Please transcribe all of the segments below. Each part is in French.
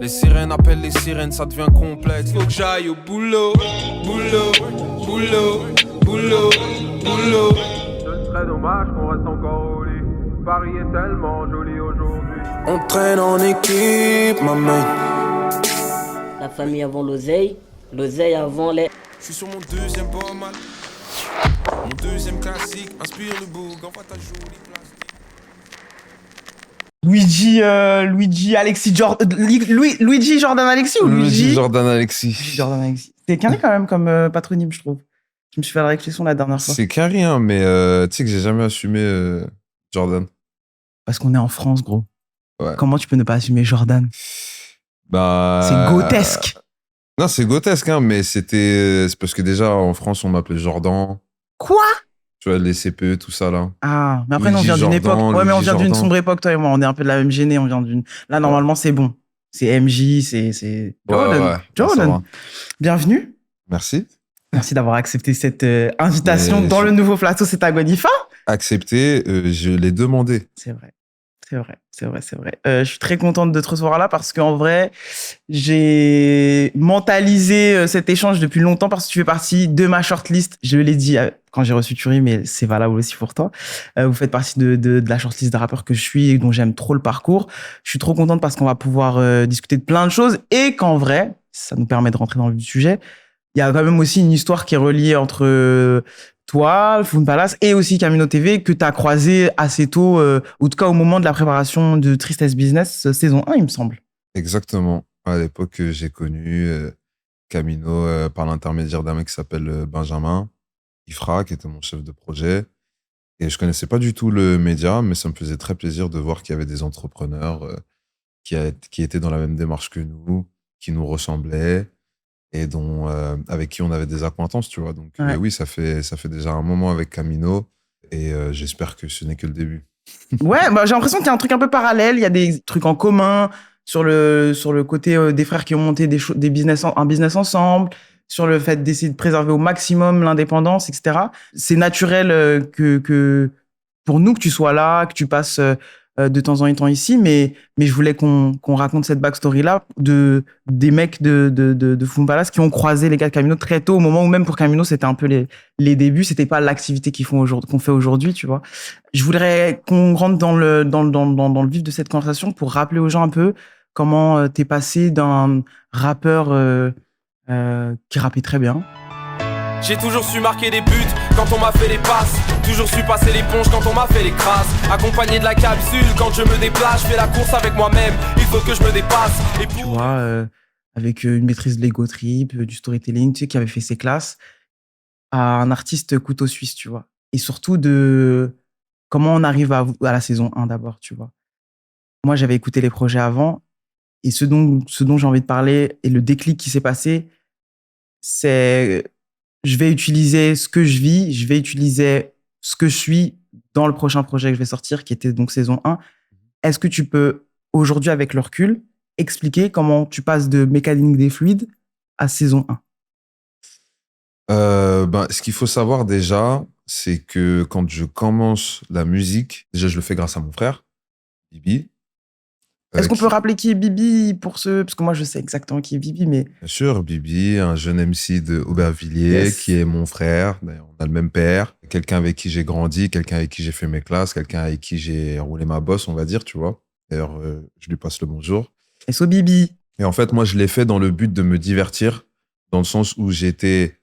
Les sirènes appellent les sirènes, ça devient complexe. Faut que j'aille au boulot, boulot, boulot, boulot, boulot. Ce serait dommage qu'on reste encore au lit. Paris est tellement joli aujourd'hui. On traîne en équipe, ma main. La famille avant l'oseille, l'oseille avant les... Je suis sur mon deuxième pas mal. Mon deuxième classique inspire le boug. Envoie ta jolie plastique. Luigi Alexis Jordan. Luigi Jordan Alexis ou Luigi Jordan Alexis. Jordan Alexis. C'est carré quand même comme patronyme, je trouve. Je me suis fait la réflexion la dernière fois. C'est carré, hein, mais tu sais que j'ai jamais assumé Jordan. Parce qu'on est en France, gros. Ouais. Comment tu peux ne pas assumer Jordan? Bah. C'est grotesque. Non, c'est grotesque, hein, mais c'est parce que déjà en France on m'appelait Jordan. Quoi? Tu vois, les CPE, tout ça là. Ah, mais après, Luigi on vient d'une Jordan, époque. Ouais, mais on Luigi vient d'une Jordan. sombre époque, toi et moi. On est un peu de la même génée. On vient d'une. Là, normalement, c'est bon. C'est MJ, c'est. Jordan. Ouais, Jordan. ça va. Bienvenue. Merci. Merci d'avoir accepté cette invitation Mais dans le nouveau plateau, c'est Agonifa. Accepté, je l'ai demandé. C'est vrai. C'est vrai, c'est vrai, c'est vrai. Je suis très contente de te recevoir là parce qu'en vrai, j'ai mentalisé cet échange depuis longtemps parce que tu fais partie de ma shortlist. Je l'ai dit quand j'ai reçu Turi, mais c'est valable aussi pour toi. Vous faites partie de la shortlist de rappeurs que je suis et dont j'aime trop le parcours. Je suis trop contente parce qu'on va pouvoir discuter de plein de choses et qu'en vrai, ça nous permet de rentrer dans le vif du sujet. Il y a quand même aussi une histoire qui est reliée entre toi, Foun Palace et aussi Camino TV que tu as croisé assez tôt, ou en tout cas au moment de la préparation de Tristesse Business, saison 1, il me semble. Exactement. À l'époque, j'ai connu Camino par l'intermédiaire d'un mec qui s'appelle Benjamin Ifra, qui était mon chef de projet. Et je connaissais pas du tout le média, mais ça me faisait très plaisir de voir qu'il y avait des entrepreneurs qui étaient dans la même démarche que nous, qui nous ressemblaient et avec qui on avait des acquaintances, tu vois. Donc Ouais. oui, ça fait déjà un moment avec Camino et j'espère que ce n'est que le début. Ouais, bah, j'ai l'impression qu'il y a un truc un peu parallèle, il y a des trucs en commun sur le côté des frères qui ont monté un business ensemble, sur le fait d'essayer de préserver au maximum l'indépendance, etc. C'est naturel que pour nous que tu sois là, que tu passes de temps en temps ici, mais je voulais qu'on raconte cette backstory-là des mecs de Foun Palace qui ont croisé les gars de Camino très tôt, au moment où même pour Camino, c'était un peu les débuts, c'était pas l'activité qu'on fait aujourd'hui, tu vois. Je voudrais qu'on rentre dans le vif de cette conversation pour rappeler aux gens un peu comment t'es passé d'un rappeur qui rappait très bien. J'ai toujours su marquer des buts quand on m'a fait les passes. Toujours su passer l'éponge quand on m'a fait les crasses. Accompagné de la capsule quand je me déplace. Je fais la course avec moi-même, il faut que je me dépasse. Et Tu vois, avec une maîtrise de l'ego trip, du storytelling, tu sais, qui avait fait ses classes, à un artiste couteau suisse, tu vois. Et surtout de comment on arrive à la saison 1 d'abord, tu vois. Moi, j'avais écouté les projets avant et ce dont j'ai envie de parler et le déclic qui s'est passé, c'est je vais utiliser ce que je vis, je vais utiliser ce que je suis dans le prochain projet que je vais sortir, qui était donc saison 1. Est-ce que tu peux, aujourd'hui, avec le recul, expliquer comment tu passes de Mécanique des fluides à saison 1? Ce qu'il faut savoir déjà, c'est que quand je commence la musique, déjà je le fais grâce à mon frère, Bibi. Est-ce qu'on peut rappeler qui est Bibi pour ceux... Parce que moi, je sais exactement qui est Bibi, mais... Bien sûr, Bibi, un jeune MC de Aubervilliers, Yes. qui est mon frère. D'ailleurs, on a le même père. Quelqu'un avec qui j'ai grandi, quelqu'un avec qui j'ai fait mes classes, quelqu'un avec qui j'ai roulé ma bosse, on va dire, tu vois. D'ailleurs, je lui passe le bonjour. SO Bibi. Et en fait, moi, je l'ai fait dans le but de me divertir, dans le sens où j'étais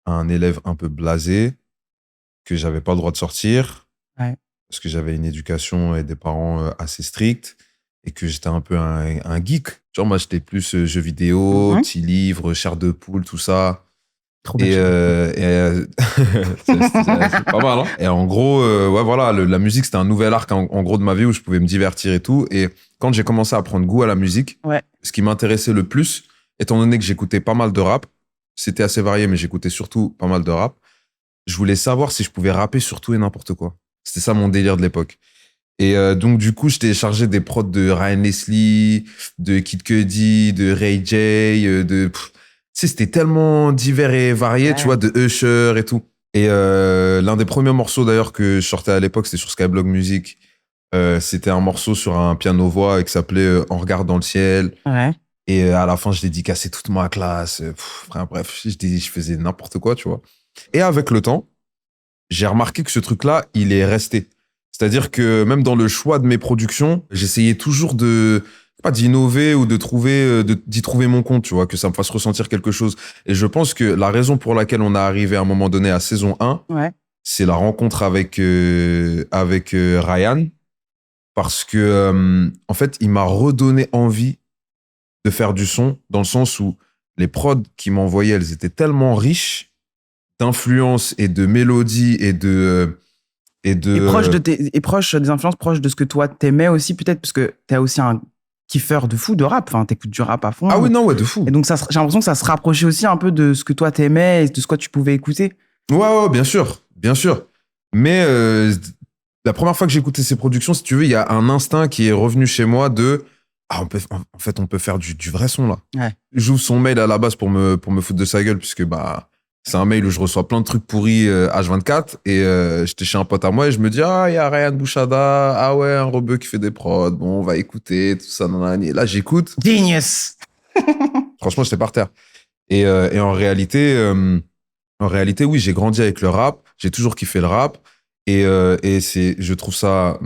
un élève un peu blasé, que j'avais pas le droit de sortir, Ouais. parce que j'avais une éducation et des parents assez stricts, et que j'étais un peu un geek. Genre, moi, j'étais plus jeux vidéo, petits livres, chair de poule, tout ça. Trop Et, bien. c'est pas mal, hein. Et en gros, ouais, voilà, la musique, c'était un nouvel arc, en gros, de ma vie où je pouvais me divertir et tout. Et quand j'ai commencé à prendre goût à la musique, Ouais. ce qui m'intéressait le plus, étant donné que j'écoutais pas mal de rap, c'était assez varié, mais j'écoutais surtout pas mal de rap, je voulais savoir si je pouvais rapper sur tout et n'importe quoi. C'était ça mon délire de l'époque. Et donc, du coup, je téléchargeais des prods de Ryan Leslie, de Kid Cudi, de Ray J, tu sais, c'était tellement divers et varié, Ouais. tu vois, de Usher et tout. Et l'un des premiers morceaux, d'ailleurs, que je sortais à l'époque, c'était sur Skyblog Music. C'était un morceau sur un piano-voix qui s'appelait En regardant le ciel. Ouais. Et à la fin, je dédicaçais toute ma classe. Bref, je faisais n'importe quoi, tu vois. Et avec le temps, j'ai remarqué que ce truc-là, il est resté. C'est-à-dire que même dans le choix de mes productions, j'essayais toujours pas d'innover ou d'y trouver mon compte, tu vois, que ça me fasse ressentir quelque chose. Et je pense que la raison pour laquelle on est arrivé à un moment donné à saison 1, c'est la rencontre avec Ryan. Parce que, en fait, il m'a redonné envie de faire du son, dans le sens où les prods qu'il m'envoyait, elles étaient tellement riches d'influences et de mélodies et proche des influences proches de ce que toi t'aimais aussi, peut-être, parce que t'es aussi un kiffeur de fou de rap. Enfin, t'écoutes du rap à fond. Ah oui, non, ouais, de fou. Et donc, j'ai l'impression que ça se rapprochait aussi un peu de ce que toi t'aimais et de ce que tu pouvais écouter. Ouais, bien sûr, bien sûr. Mais la première fois que j'ai écouté ces productions, si tu veux, il y a un instinct qui est revenu chez moi de on peut faire du vrai son là. Ouais. J'ouvre son mail à la base pour me foutre de sa gueule, puisque c'est un mail où je reçois plein de trucs pourris H24 et j'étais chez un pote à moi et je me dis il y a Ryan Bouchada, ah ouais, un rebeu qui fait des prods, bon on va écouter tout ça, et là j'écoute. Genius. Franchement j'étais par terre. Et en réalité oui, j'ai grandi avec le rap, j'ai toujours kiffé le rap et je trouve ça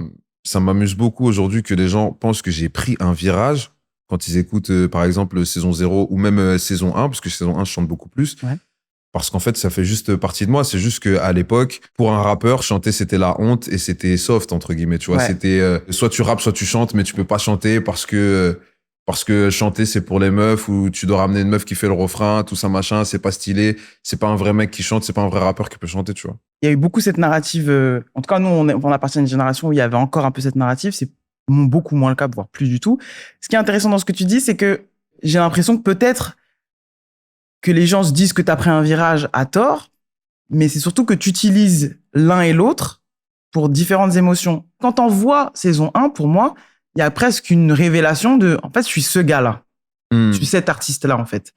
m'amuse beaucoup aujourd'hui que les gens pensent que j'ai pris un virage quand ils écoutent par exemple saison 0 ou même saison 1, parce que saison 1 je chante beaucoup plus. Ouais. Parce qu'en fait, ça fait juste partie de moi. C'est juste qu'à l'époque, pour un rappeur, chanter, c'était la honte et c'était soft, entre guillemets, tu vois. Ouais. C'était soit tu rappes, soit tu chantes, mais tu peux pas chanter parce que chanter, c'est pour les meufs ou tu dois ramener une meuf qui fait le refrain, tout ça, machin, c'est pas stylé. C'est pas un vrai mec qui chante, c'est pas un vrai rappeur qui peut chanter, tu vois. Il y a eu beaucoup cette narrative. En tout cas, nous, on appartient à une génération où il y avait encore un peu cette narrative. C'est beaucoup moins le cas, voire plus du tout. Ce qui est intéressant dans ce que tu dis, c'est que j'ai l'impression que peut-être que les gens se disent que tu as pris un virage à tort, mais c'est surtout que tu utilises l'un et l'autre pour différentes émotions. Quand on voit saison 1, pour moi, il y a presque une révélation de, en fait, je suis ce gars-là. Je suis cet artiste-là, en fait.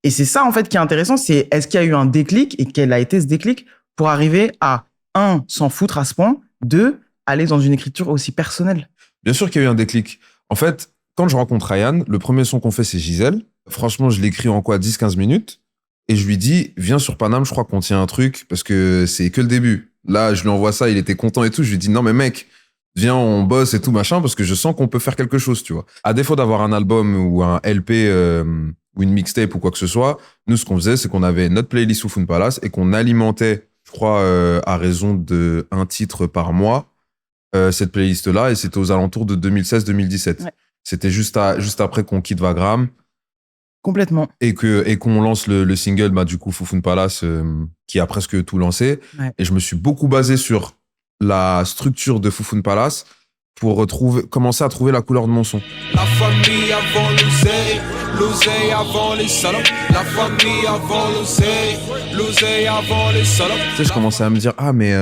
Et c'est ça, en fait, qui est intéressant, c'est est-ce qu'il y a eu un déclic et quel a été ce déclic pour arriver à, 1, s'en foutre à ce point, 2, aller dans une écriture aussi personnelle. Bien sûr qu'il y a eu un déclic. En fait, quand je rencontre Ryan, le premier son qu'on fait, c'est Gisèle. Franchement, je l'écris en 10-15 minutes. Et je lui dis, viens sur Paname, je crois qu'on tient un truc, parce que c'est que le début. Là, je lui envoie ça, il était content et tout. Je lui dis, non, mais mec, viens, on bosse et tout, machin, parce que je sens qu'on peut faire quelque chose, tu vois. À défaut d'avoir un album ou un LP ou une mixtape ou quoi que ce soit, nous, ce qu'on faisait, c'est qu'on avait notre playlist Foufoune Palace et qu'on alimentait, je crois, à raison de un titre par mois, cette playlist-là. Et c'était aux alentours de 2016-2017. Ouais. C'était juste après qu'on quitte Vagram. Complètement. Et qu'on lance le single, du coup, Foufoune Palace, qui a presque tout lancé. Ouais. Et je me suis beaucoup basé sur la structure de Foufoune Palace pour commencer à trouver la couleur de mon son. La famille avant l'oseille avant les salopes. La famille avant l'oseille avant les salopes. Tu sais, je commençais à me dire, mais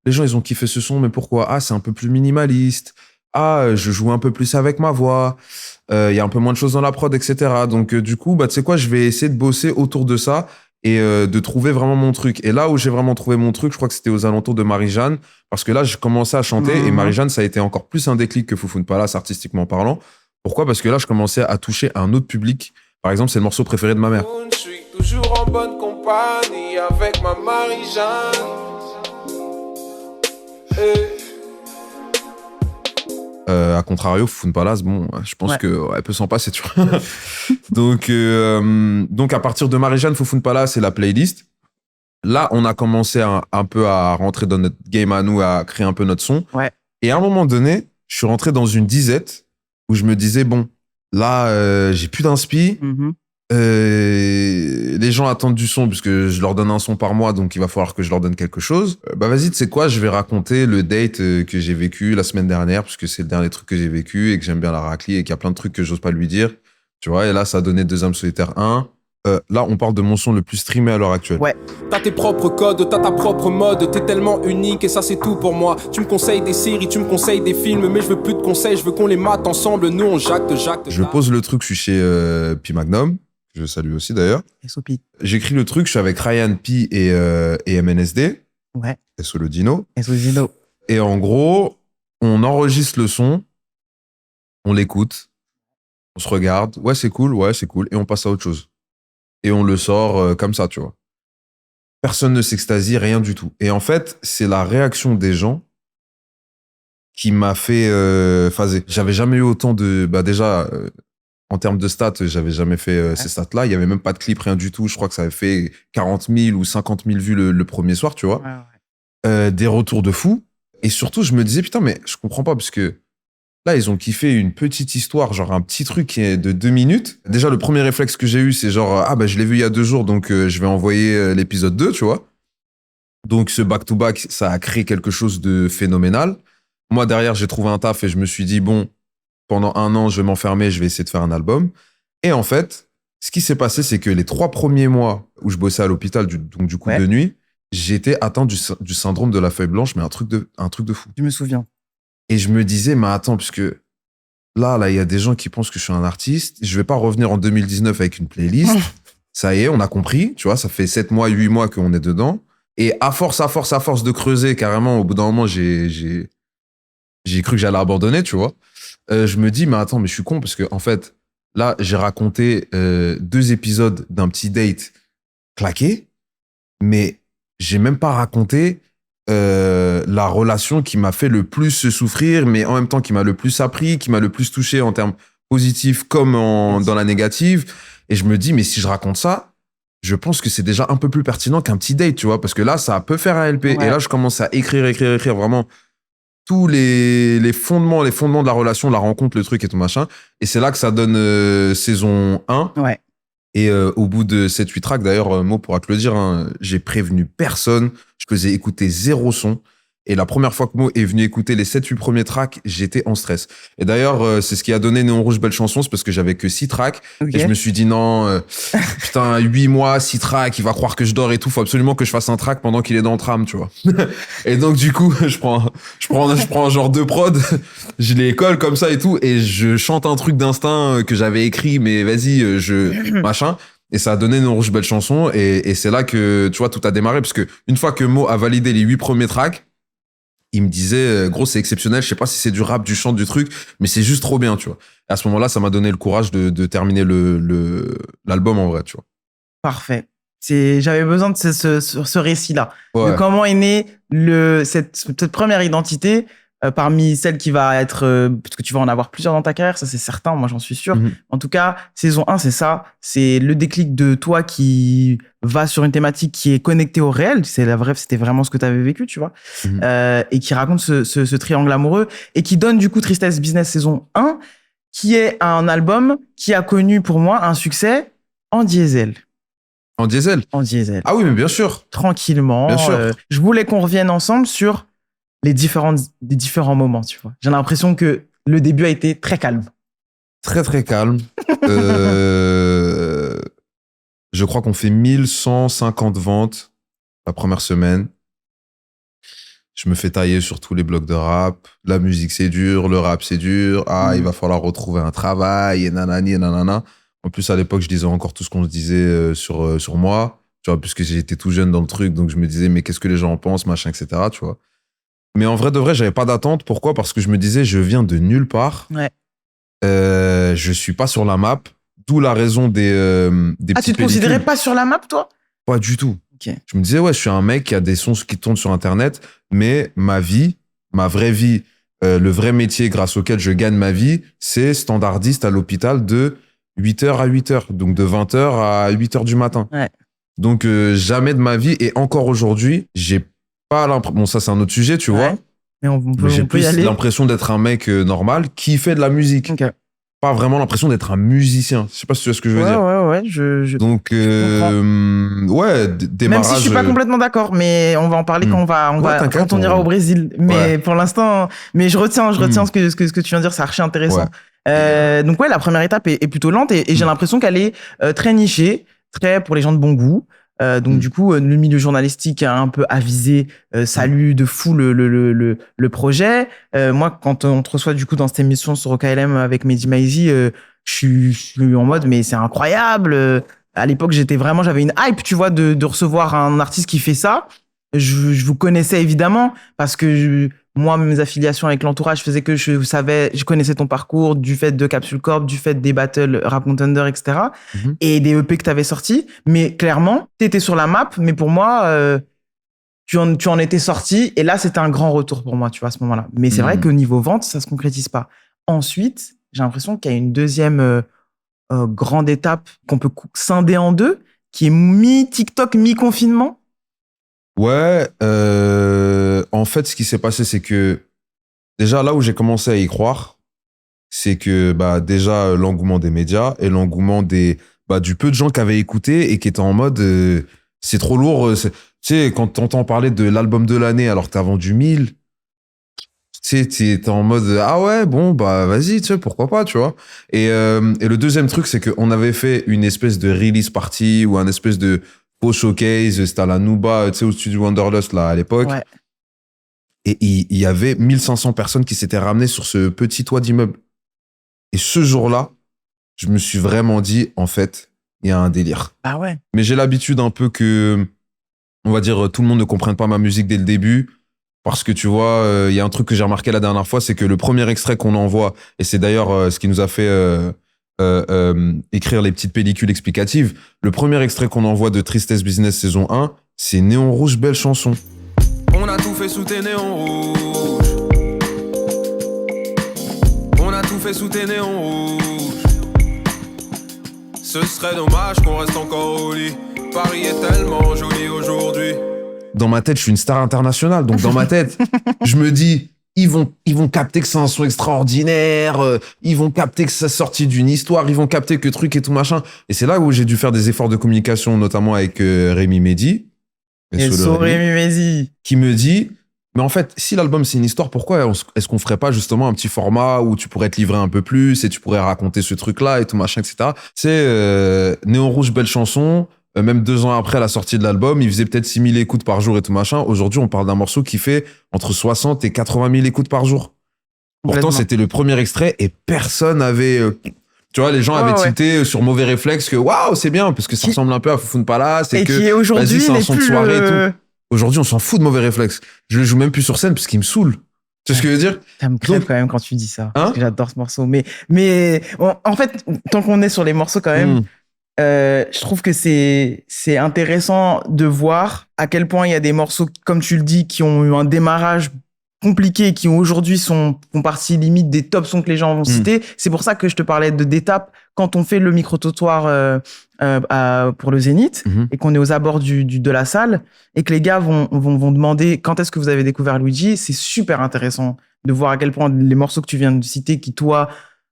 les gens, ils ont kiffé ce son, mais pourquoi ? C'est un peu plus minimaliste. Je joue un peu plus avec ma voix. Il y a un peu moins de choses dans la prod, etc. Donc, du coup, tu sais quoi, je vais essayer de bosser autour de ça et de trouver vraiment mon truc. Et là où j'ai vraiment trouvé mon truc, je crois que c'était aux alentours de Marie-Jeanne, parce que là, j'ai commencé à chanter et Marie-Jeanne, ça a été encore plus un déclic que Foufoune Palace, artistiquement parlant. Pourquoi ? Parce que là, je commençais à toucher un autre public. Par exemple, c'est le morceau préféré de ma mère. Je suis toujours en bonne compagnie avec ma Marie-Jeanne. À contrario, Foufoune Palace, bon, je pense qu'elle peut s'en passer, tu vois. donc, à partir de Marie-Jeanne, Foufoune Palace et la playlist, là, on a commencé un peu à rentrer dans notre game à nous, à créer un peu notre son. Ouais. Et à un moment donné, je suis rentré dans une disette où je me disais, bon, là, j'ai plus d'inspi. Les gens attendent du son puisque je leur donne un son par mois, donc il va falloir que je leur donne quelque chose. Vas-y, tu sais quoi, je vais raconter le date que j'ai vécu la semaine dernière, puisque c'est le dernier truc que j'ai vécu et que j'aime bien la raclie et qu'il y a plein de trucs que j'ose pas lui dire. Tu vois, et là, ça a donné 2 âmes solitaires 1. Là, on parle de mon son le plus streamé à l'heure actuelle. Ouais. T'as tes propres codes, t'as ta propre mode, t'es tellement unique et ça c'est tout pour moi. Tu me conseilles des séries, tu me conseilles des films, mais je veux plus de conseils, je veux qu'on les mate ensemble, nous on jacte. Je pose le truc, je suis chez P Magnum. Je salue aussi d'ailleurs. SOP. J'écris le truc, je suis avec Ryan P et MNSD. Ouais. SO le Dino. SO le Dino. Et en gros, on enregistre le son, on l'écoute, On se regarde, ouais, c'est cool, et on passe à autre chose. Et on le sort comme ça, tu vois. Personne ne s'extasie, rien du tout. Et en fait, c'est la réaction des gens qui m'a fait phaser. J'avais jamais eu autant de... Bah déjà, en termes de stats, j'avais jamais fait ces stats-là. Il y avait même pas de clip, rien du tout. Je crois que ça avait fait 40 000 ou 50 000 vues le premier soir, tu vois. Des retours de fou. Et surtout, je me disais, putain, mais je comprends pas, parce que là, ils ont kiffé une petite histoire, genre un petit truc qui est de 2 minutes. Déjà, le premier réflexe que j'ai eu, c'est genre, ah bah je l'ai vu il y a 2 jours, donc je vais envoyer l'épisode 2, tu vois. Donc ce back-to-back, ça a créé quelque chose de phénoménal. Moi, derrière, j'ai trouvé un taf et je me suis dit, bon, pendant 1 an, je vais m'enfermer, je vais essayer de faire un album. Et en fait, ce qui s'est passé, c'est que les 3 premiers mois où je bossais à l'hôpital, donc du coup de nuit, j'étais atteint du syndrome de la feuille blanche, mais un truc de fou. Je me souviens. Et je me disais, mais attends, puisque là, il y a des gens qui pensent que je suis un artiste. Je vais pas revenir en 2019 avec une playlist. Ça y est, on a compris. Tu vois, ça fait 7 mois, 8 mois qu'on est dedans. Et à force de creuser, carrément, au bout d'un moment, j'ai cru que j'allais abandonner, tu vois. Je me dis, mais attends, mais je suis con parce que, en fait, là, j'ai raconté 2 épisodes d'un petit date claqué, mais j'ai même pas raconté la relation qui m'a fait le plus souffrir, mais en même temps qui m'a le plus appris, qui m'a le plus touché en termes positifs comme dans la négative. Et je me dis, mais si je raconte ça, je pense que c'est déjà un peu plus pertinent qu'un petit date, tu vois, parce que là, ça peut faire un LP. Et là, je commence à écrire vraiment tous les fondements de la relation, la rencontre, le truc et tout machin. Et c'est là que ça donne saison 1. Ouais. Et au bout de 7-8 tracks, d'ailleurs, Mo pourra te le dire, hein, j'ai prévenu personne. Je faisais écouter 0 son. Et la première fois que Mo est venu écouter les 7-8 premiers tracks, j'étais en stress. Et d'ailleurs, c'est ce qui a donné Néon Rouge Belle Chanson, c'est parce que j'avais que 6 tracks. Et je me suis dit, non, putain, 8 mois, 6 tracks, il va croire que je dors et tout. Faut absolument que je fasse un track pendant qu'il est dans le tram, tu vois. Et donc, du coup, je prends genre 2 prods, je les colle comme ça et tout, et je chante un truc d'instinct que j'avais écrit, mais vas-y, machin. Et ça a donné Néon Rouge Belle Chanson. Et c'est là que, tu vois, tout a démarré, parce que une fois que Mo a validé les 8 premiers tracks, il me disait, gros, c'est exceptionnel. Je sais pas si c'est du rap, du chant, du truc, mais c'est juste trop bien, tu vois. Et à ce moment-là, ça m'a donné le courage de terminer l'album en vrai, tu vois. Parfait. J'avais besoin de ce récit-là. Ouais. De comment est née cette première identité parmi celles qui va être... parce que tu vas en avoir plusieurs dans ta carrière, ça c'est certain, moi j'en suis sûr. En tout cas, saison 1, c'est ça. C'est le déclic de toi qui va sur une thématique qui est connectée au réel. C'était vraiment ce que tu avais vécu, tu vois. Et qui raconte ce triangle amoureux et qui donne du coup Tristesse Business saison 1, qui est un album qui a connu pour moi un succès en diesel. En diesel? En diesel. Ah oui, mais bien sûr. Tranquillement. Bien sûr. Je voulais qu'on revienne ensemble sur les différents moments, tu vois. J'ai l'impression que le début a été très calme. Très, très calme. Je crois qu'on fait 1150 ventes la première semaine. Je me fais tailler sur tous les blogs de rap. La musique, c'est dur. Le rap, c'est dur. Ah, il va falloir retrouver un travail et nanani et nanana. En plus, à l'époque, je disais encore tout ce qu'on se disait sur moi. Tu vois, puisque j'étais tout jeune dans le truc. Donc, je me disais, mais qu'est-ce que les gens en pensent, machin, etc. Tu vois. Mais en vrai de vrai, j'avais pas d'attente. Pourquoi? Parce que je me disais, je viens de nulle part. Ouais. Je suis pas sur la map. D'où la raison des Ah, tu te considérais pas sur la map, toi? Pas du tout. Ok. Je me disais, ouais, je suis un mec qui a des sons qui tournent sur Internet, mais ma vie, ma vraie vie, le vrai métier grâce auquel je gagne ma vie, c'est standardiste à l'hôpital de 8h à 8h. Donc de 20h à 8h du matin. Ouais. Donc jamais de ma vie. Et encore aujourd'hui, j'ai pas l'impression... Bon, ça, c'est un autre sujet, tu vois. Mais on peut J'ai y plus aller. l'impression d'être un mec normal qui fait de la musique. Ok. Pas vraiment l'impression d'être un musicien. Je sais pas si tu vois ce que je veux dire. Ouais. Donc, ouais, démarrage... Même si je suis pas complètement d'accord, mais on va en parler quand quand on ira au Brésil. Mais pour l'instant, mais je retiens ce que tu viens de dire, c'est archi intéressant. Ouais. Donc ouais, la première étape est plutôt lente et j'ai l'impression qu'elle est très nichée, très pour les gens de bon goût. Donc du coup, le milieu journalistique a un peu avisé, salue de fou le projet. Moi, quand on te reçoit du coup dans cette émission sur OKLM avec Mehdi Maizi, je suis en mode mais c'est incroyable. À l'époque, j'avais une hype, tu vois, de recevoir un artiste qui fait ça. Je vous connaissais évidemment parce que moi, mes affiliations avec l'entourage faisaient que je connaissais ton parcours du fait de Capsule Corp, du fait des battles Rap Contender, etc. Et des EP que t'avais sortis. Mais clairement, t'étais sur la map, mais pour moi, tu en étais sorti. Et là, c'était un grand retour pour moi, tu vois, à ce moment-là. Mais c'est vrai qu'au niveau vente, ça se concrétise pas. Ensuite, j'ai l'impression qu'il y a une deuxième grande étape qu'on peut scinder en deux, qui est mi-TikTok, mi-confinement. Ouais, en fait, ce qui s'est passé, c'est que déjà là où j'ai commencé à y croire, c'est que déjà l'engouement des médias et l'engouement du peu de gens qui avaient écouté et qui étaient en mode c'est trop lourd. Tu sais, quand t'entends parler de l'album de l'année alors que t'as vendu 1000, tu sais, t'es en mode ah ouais, bon, vas-y, tu sais, pourquoi pas, tu vois. Et le deuxième truc, c'est qu'on avait fait une espèce de release party ou un espèce de faux showcase, c'était à la Nouba, tu sais, au studio Wanderlust, là, à l'époque. Ouais. Et il y avait 1500 personnes qui s'étaient ramenées sur ce petit toit d'immeuble. Et ce jour-là, je me suis vraiment dit, en fait, il y a un délire. Ah ouais. Mais j'ai l'habitude un peu que, on va dire, tout le monde ne comprenne pas ma musique dès le début. Parce que tu vois, il y a un truc que j'ai remarqué la dernière fois, c'est que le premier extrait qu'on envoie, et c'est d'ailleurs ce qui nous a fait écrire les petites pellicules explicatives, le premier extrait qu'on envoie de Tristesse Business saison 1, c'est Néon Rouge, belle chanson. On a tout fait sous tes néons rouges. On a tout fait sous tes néons rouges. Ce serait dommage qu'on reste encore au lit. Paris est tellement joli aujourd'hui. Dans ma tête, je suis une star internationale. Donc, dans ma tête, je me dis, ils vont capter que c'est un son extraordinaire. Ils vont capter que ça sortit d'une histoire. Ils vont capter que truc et tout machin. Et c'est là où j'ai dû faire des efforts de communication, notamment avec Rémi Mehdi. Et Rémi Mehdi. Qui me dit, mais en fait, si l'album c'est une histoire, pourquoi est-ce qu'on ferait pas justement un petit format où tu pourrais te livrer un peu plus et tu pourrais raconter ce truc-là et tout machin, etc. C'est Néon Rouge, belle chanson. Même 2 ans après la sortie de l'album, il faisait peut-être 6000 écoutes par jour et tout machin. Aujourd'hui, on parle d'un morceau qui fait entre 60 et 80 000 écoutes par jour. Pourtant, c'était le premier extrait et personne avait... tu vois, les gens avaient tilté sur Mauvais Réflexe que waouh, c'est bien, parce que ça ressemble un peu à Foufoune Palace et que qui aujourd'hui, c'est un son de soirée et tout. Aujourd'hui, on s'en fout de Mauvais Réflexe. Je le joue même plus sur scène parce qu'il me saule. Tu sais ce que je veux dire? Ça me crève quand même quand tu dis ça. Parce que j'adore ce morceau. Mais en fait, tant qu'on est sur les morceaux quand même... je trouve que c'est intéressant de voir à quel point il y a des morceaux, comme tu le dis, qui ont eu un démarrage compliqué, qui aujourd'hui font partie limite des top sons que les gens vont citer. C'est pour ça que je te parlais d'étapes quand on fait le micro-trottoir pour le Zénith et qu'on est aux abords de la salle et que les gars vont demander quand est-ce que vous avez découvert Luigi. C'est super intéressant de voir à quel point les morceaux que tu viens de citer, qui toi...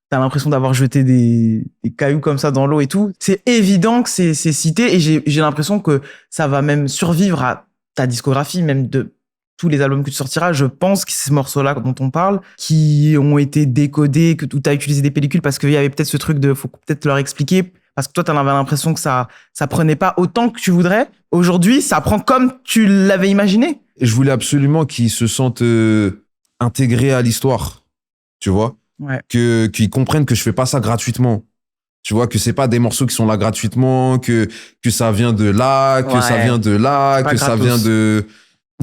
t'as l'impression d'avoir jeté des cailloux comme ça dans l'eau et tout. C'est évident que c'est cité et j'ai l'impression que ça va même survivre à ta discographie, même de tous les albums que tu sortiras. Je pense que c'est ces morceaux-là dont on parle, qui ont été décodés, où t'as utilisé des pellicules parce qu'il y avait peut-être ce truc faut peut-être leur expliquer, parce que toi, t'en avais l'impression que ça prenait pas autant que tu voudrais. Aujourd'hui, ça prend comme tu l'avais imaginé. Et je voulais absolument qu'ils se sentent intégrés à l'histoire, tu vois. Ouais. Qu'ils comprennent que je fais pas ça gratuitement. Tu vois, que c'est pas des morceaux qui sont là gratuitement, que ça vient de là, que ça vient de là, que ça vient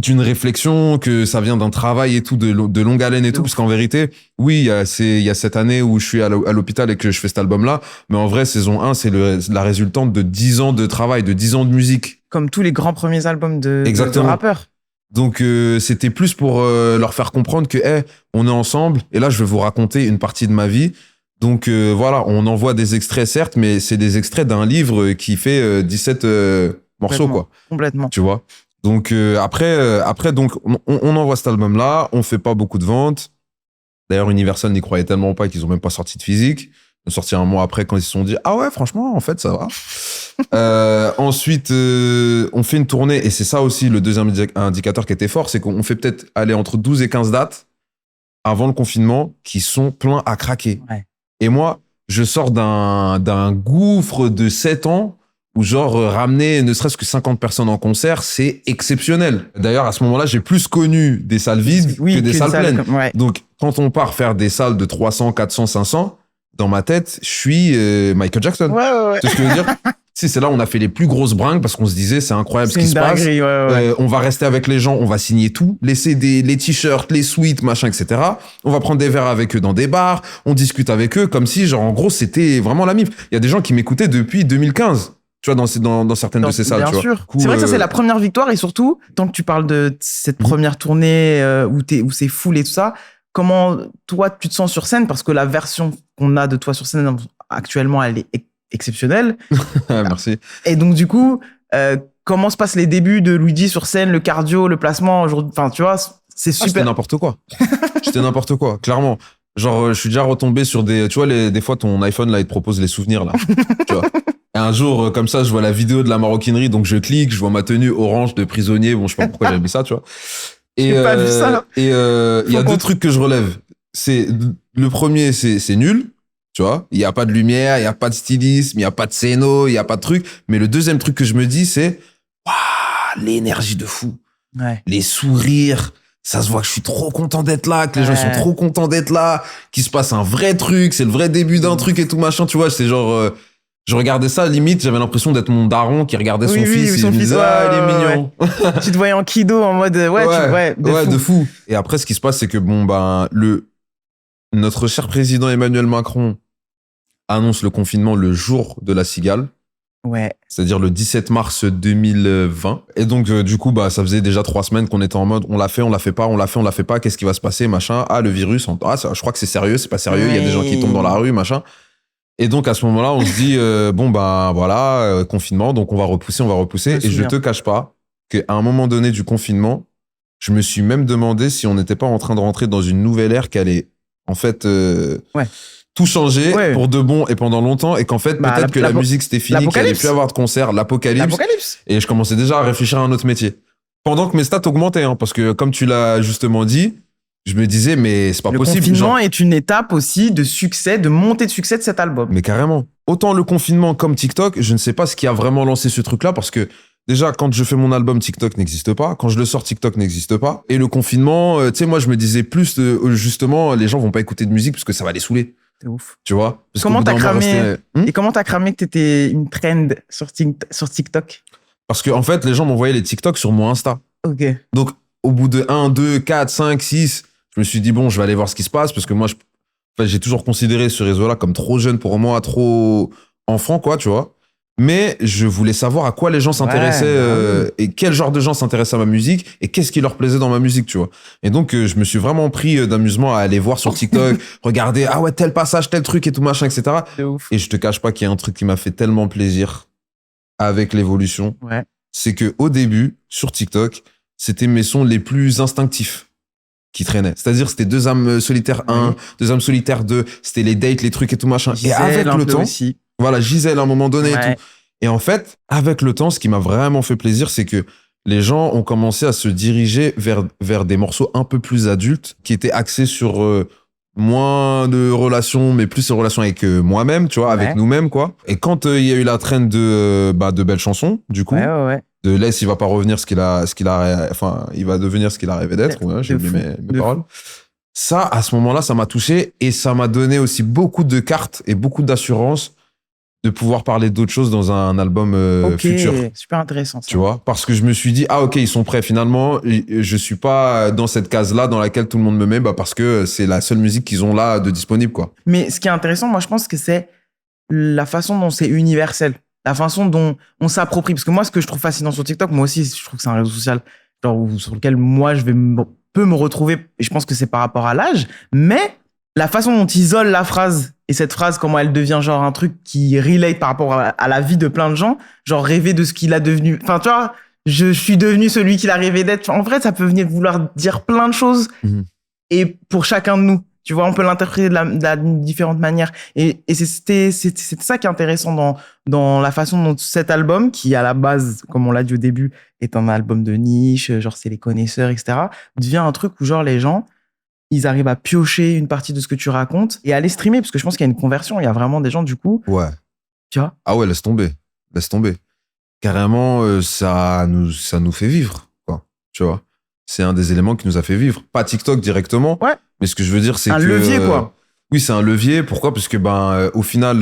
d'une réflexion, que ça vient d'un travail et tout, de longue haleine et tout. Parce qu'en vérité, oui, il y a cette année où je suis à l'hôpital et que je fais cet album-là. Mais en vrai, saison 1, c'est la résultante de 10 ans de travail, de 10 ans de musique. Comme tous les grands premiers albums de rappeurs. Donc, c'était plus pour leur faire comprendre que, on est ensemble. Et là, je vais vous raconter une partie de ma vie. Donc, voilà, on envoie des extraits, certes, mais c'est des extraits d'un livre qui fait 17 morceaux, quoi. Complètement. Tu vois. Donc, après donc, on envoie cet album-là. On fait pas beaucoup de ventes. D'ailleurs, Universal n'y croyait tellement pas qu'ils ont même pas sorti de physique. Ils ont sorti un mois après quand ils se sont dit « Ah ouais, franchement, en fait, ça va. » Ensuite, on fait une tournée. Et c'est ça aussi le deuxième indicateur qui était fort. C'est qu'on fait peut-être aller entre 12 et 15 dates avant le confinement qui sont pleins à craquer. Ouais. Et moi, je sors d'un gouffre de 7 ans où genre ramener ne serait-ce que 50 personnes en concert, c'est exceptionnel. D'ailleurs, à ce moment-là, j'ai plus connu des salles vides que des salles pleines. Ouais. Donc, quand on part faire des salles de 300, 400, 500, dans ma tête, je suis Michael Jackson. Ouais. Tu sais ce que je veux dire? c'est là où on a fait les plus grosses bringues parce qu'on se disait, c'est incroyable ce C'est qui une se passe. dinguerie, ouais. On va rester avec les gens, on va signer tout, les CD, les t-shirts, les suites, machin, etc. On va prendre des verres avec eux dans des bars, on discute avec eux comme si, genre, en gros, c'était vraiment la mif. Il y a des gens qui m'écoutaient depuis 2015. Tu vois, dans certaines de ces salles, Bien tu vois. sûr. Du coup, C'est vrai que ça, c'est la première victoire. Et surtout, tant que tu parles de cette première tournée où c'est full et tout ça, comment toi, tu te sens sur scène? Parce que la version qu'on a de toi sur scène actuellement, elle est exceptionnelle. Merci. Et donc, du coup, comment se passent les débuts de Luigi sur scène, le cardio, le placement? Enfin, tu vois, c'est C'était super. n'importe quoi. J'étais n'importe quoi, clairement. Genre, je suis déjà retombé sur des... Tu vois, des fois, ton iPhone, là, il te propose les souvenirs, là. Tu vois. Et un jour, comme ça, je vois la vidéo de la maroquinerie, donc je clique, je vois ma tenue orange de prisonnier. Bon, je sais pas pourquoi j'ai mis ça, tu vois. Et J'ai pas vu ça. Et il y a deux trucs que je relève. Le premier, c'est nul. Tu vois, il y a pas de lumière, il y a pas de stylisme, il y a pas de scéno, il y a pas de truc. Mais le deuxième truc que je me dis, c'est waouh, l'énergie de fou, Ouais. les sourires. Ça se voit que je suis trop content d'être là, que les gens sont trop contents d'être là, qu'il se passe un vrai truc, c'est le vrai début d'un truc et tout machin. Tu vois, c'est genre, je regardais ça, limite, j'avais l'impression d'être mon daron qui regardait son fils et il me disait, ah, il est mignon. Tu te voyais en kido en mode de fou. Et après, ce qui se passe, c'est que bon, ben, notre cher président Emmanuel Macron annonce le confinement le jour de la Cigale. Ouais. C'est-à-dire le 17 mars 2020. Et donc, du coup, bah, ça faisait déjà 3 semaines qu'on était en mode, on l'a fait pas, on l'a fait pas, qu'est-ce qui va se passer, machin. Ah, le virus, je crois que c'est sérieux, c'est pas sérieux, il y a des gens qui tombent dans la rue, machin. Et donc, à ce moment-là, on se dit, bon, bah, voilà, confinement, donc on va repousser. Et je te cache pas qu'à un moment donné du confinement, je me suis même demandé si on n'était pas en train de rentrer dans une nouvelle ère qui allait, en fait, tout changer pour de bon et pendant longtemps, et qu'en fait, peut-être que la musique c'était fini, qu'il n'y allait plus avoir de concert, l'apocalypse. Et je commençais déjà à réfléchir à un autre métier. Pendant que mes stats augmentaient, hein, parce que comme tu l'as justement dit, je me disais, mais c'est pas possible. Le confinement est une étape aussi de succès, de montée de succès de cet album. Mais carrément. Autant le confinement comme TikTok, je ne sais pas ce qui a vraiment lancé ce truc-là, parce que déjà, quand je fais mon album, TikTok n'existe pas. Quand je le sors, TikTok n'existe pas. Et le confinement, tu sais, moi, je me disais plus, justement, les gens vont pas écouter de musique parce que ça va les saouler. C'est ouf. Tu vois? Parce comment t'as cramé et comment t'as cramé que t'étais une trend sur TikTok? Parce que, en fait, les gens m'envoyaient les TikTok sur mon Insta. Ok. Donc, au bout de 1, 2, 4, 5, 6, je me suis dit, bon, je vais aller voir ce qui se passe, parce que moi, j'ai toujours considéré ce réseau-là comme trop jeune pour moi, trop enfant, quoi, tu vois. Mais je voulais savoir à quoi les gens s'intéressaient et quel genre de gens s'intéressaient à ma musique et qu'est-ce qui leur plaisait dans ma musique, tu vois. Et donc, je me suis vraiment pris d'amusement à aller voir sur TikTok, regarder, ah ouais, tel passage, tel truc et tout machin, etc. C'est ouf. Et je te cache pas qu'il y a un truc qui m'a fait tellement plaisir avec l'évolution. Ouais. C'est que au début, sur TikTok, c'était mes sons les plus instinctifs qui traînaient. C'est-à-dire, c'était Deux âmes solitaires 1, Deux âmes solitaires 2, c'était les dates, les trucs et tout machin. Gisèle, et avec le temps, aussi. voilà, Gisèle à un moment donné et Ouais. tout. Et en fait, avec le temps, ce qui m'a vraiment fait plaisir, c'est que les gens ont commencé à se diriger vers des morceaux un peu plus adultes, qui étaient axés sur moins de relations, mais plus de relations avec moi-même, tu vois, avec nous-mêmes, quoi. Et quand il y a eu la trend de belles chansons, du coup, de Laisse, il va pas revenir il va devenir ce qu'il a rêvé d'être. Ouais, j'ai oublié mes paroles. Ça, à ce moment-là, ça m'a touché et ça m'a donné aussi beaucoup de cartes et beaucoup d'assurance de pouvoir parler d'autres choses dans un album futur. Super intéressant. Ça. Tu vois, parce que je me suis dit, ah ok, ils sont prêts. Finalement, je suis pas dans cette case-là dans laquelle tout le monde me met, parce que c'est la seule musique qu'ils ont là de disponible, quoi. Mais ce qui est intéressant, moi, je pense que c'est la façon dont c'est universel. La façon dont on s'approprie. Parce que moi, ce que je trouve fascinant sur TikTok, moi aussi, je trouve que c'est un réseau social sur lequel moi, peux me retrouver. Et je pense que c'est par rapport à l'âge. Mais la façon dont ils isolent la phrase, et cette phrase, comment elle devient genre un truc qui relate par rapport à la vie de plein de gens, genre rêver de ce qu'il a devenu. Enfin, tu vois, je suis devenu celui qu'il a rêvé d'être. En vrai, ça peut venir vouloir dire plein de choses. Et pour chacun de nous. Tu vois, on peut l'interpréter de différentes manières. Et c'est ça qui est intéressant dans la façon dont cet album, qui à la base, comme on l'a dit au début, est un album de niche, genre c'est les connaisseurs, etc., devient un truc où genre les gens, ils arrivent à piocher une partie de ce que tu racontes et à les streamer, parce que je pense qu'il y a une conversion. Il y a vraiment des gens, du coup... Ouais. Tu vois? Ah ouais, laisse tomber. Carrément, ça nous fait vivre, quoi. Tu vois? C'est un des éléments qui nous a fait vivre. Pas TikTok directement. Ouais. Mais ce que je veux dire, c'est un levier, quoi. Oui, c'est un levier. Pourquoi? Parce que, au final,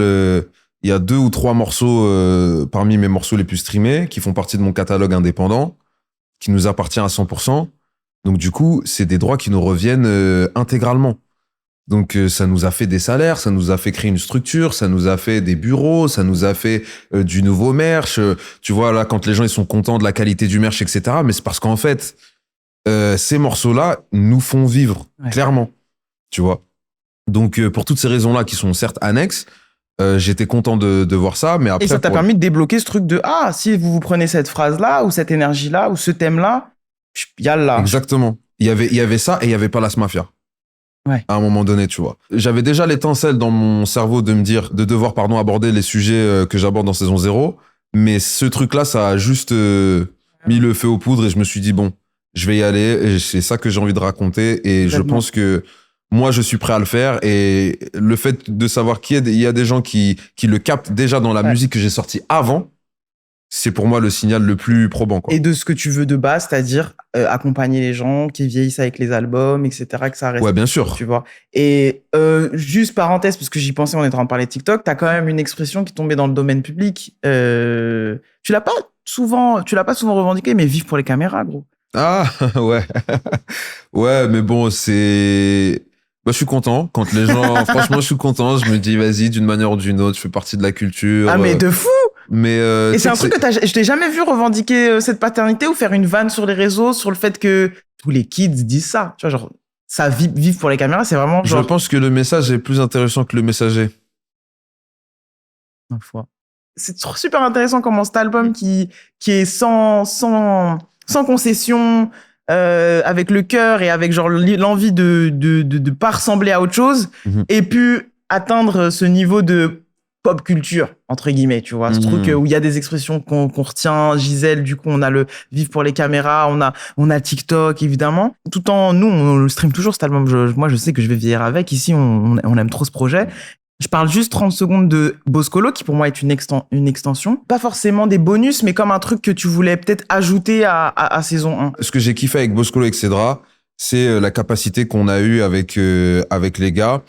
il y a 2 ou 3 morceaux parmi mes morceaux les plus streamés qui font partie de mon catalogue indépendant, qui nous appartient à 100%. Donc du coup, c'est des droits qui nous reviennent intégralement. Donc ça nous a fait des salaires, ça nous a fait créer une structure, ça nous a fait des bureaux, ça nous a fait du nouveau merch. Tu vois, là, quand les gens ils sont contents de la qualité du merch, etc. Mais c'est parce qu'en fait, ces morceaux-là nous font vivre, clairement. Tu vois. Donc pour toutes ces raisons-là qui sont certes annexes, j'étais content de voir ça. Mais après, Et ça t'a permis de débloquer ce truc de « Ah, si vous prenez cette phrase-là, ou cette énergie-là, ou ce thème-là, yallah. » Exactement. Il y avait ça et il y avait Palace Mafia. Ouais. À un moment donné, tu vois. J'avais déjà l'étincelle dans mon cerveau de devoir aborder les sujets que j'aborde dans saison 0. Mais ce truc-là, ça a juste mis le feu aux poudres et je me suis dit, bon, je vais y aller. Et c'est ça que j'ai envie de raconter. Et je pense que moi, je suis prêt à le faire. Et le fait de savoir qu'il y a des gens qui le captent déjà dans la musique que j'ai sortie avant, c'est pour moi le signal le plus probant, quoi. Et de ce que tu veux de base, c'est-à-dire accompagner les gens qui vieillissent avec les albums, etc., que ça reste. Ouais, bien sûr. Tu vois. Et juste parenthèse, parce que j'y pensais, on est en train de parler de TikTok, t'as quand même une expression qui tombait dans le domaine public. Tu l'as pas souvent revendiqué, mais vive pour les caméras, gros. Ah, ouais. Ouais, mais bon, je suis content. Quand les gens, franchement, je suis content. Je me dis, vas-y, d'une manière ou d'une autre, je fais partie de la culture. Ah, mais de fou! Mais et c'est un truc que je t'ai jamais vu revendiquer cette paternité ou faire une vanne sur les réseaux sur le fait que tous les kids disent ça. Tu vois, genre, ça vive pour les caméras, c'est vraiment genre... Je pense que le message est plus intéressant que le messager. Ma foi. C'est super intéressant comment cet album qui est sans concession, avec le cœur et avec genre l'envie de pas ressembler à autre chose, ait pu atteindre ce niveau de pop culture, entre guillemets, tu vois. Ce truc où il y a des expressions qu'on retient. Gisèle, du coup, on a le vivre pour les caméras, on a TikTok, évidemment. Tout en, nous, on le stream toujours, cet album. Moi, je sais que je vais vieillir avec. Ici, on aime trop ce projet. Je parle juste 30 secondes de Boscolo, qui pour moi est une extension. Pas forcément des bonus, mais comme un truc que tu voulais peut-être ajouter à saison 1. Ce que j'ai kiffé avec Boscolo et Cédra, c'est la capacité qu'on a eue avec les gars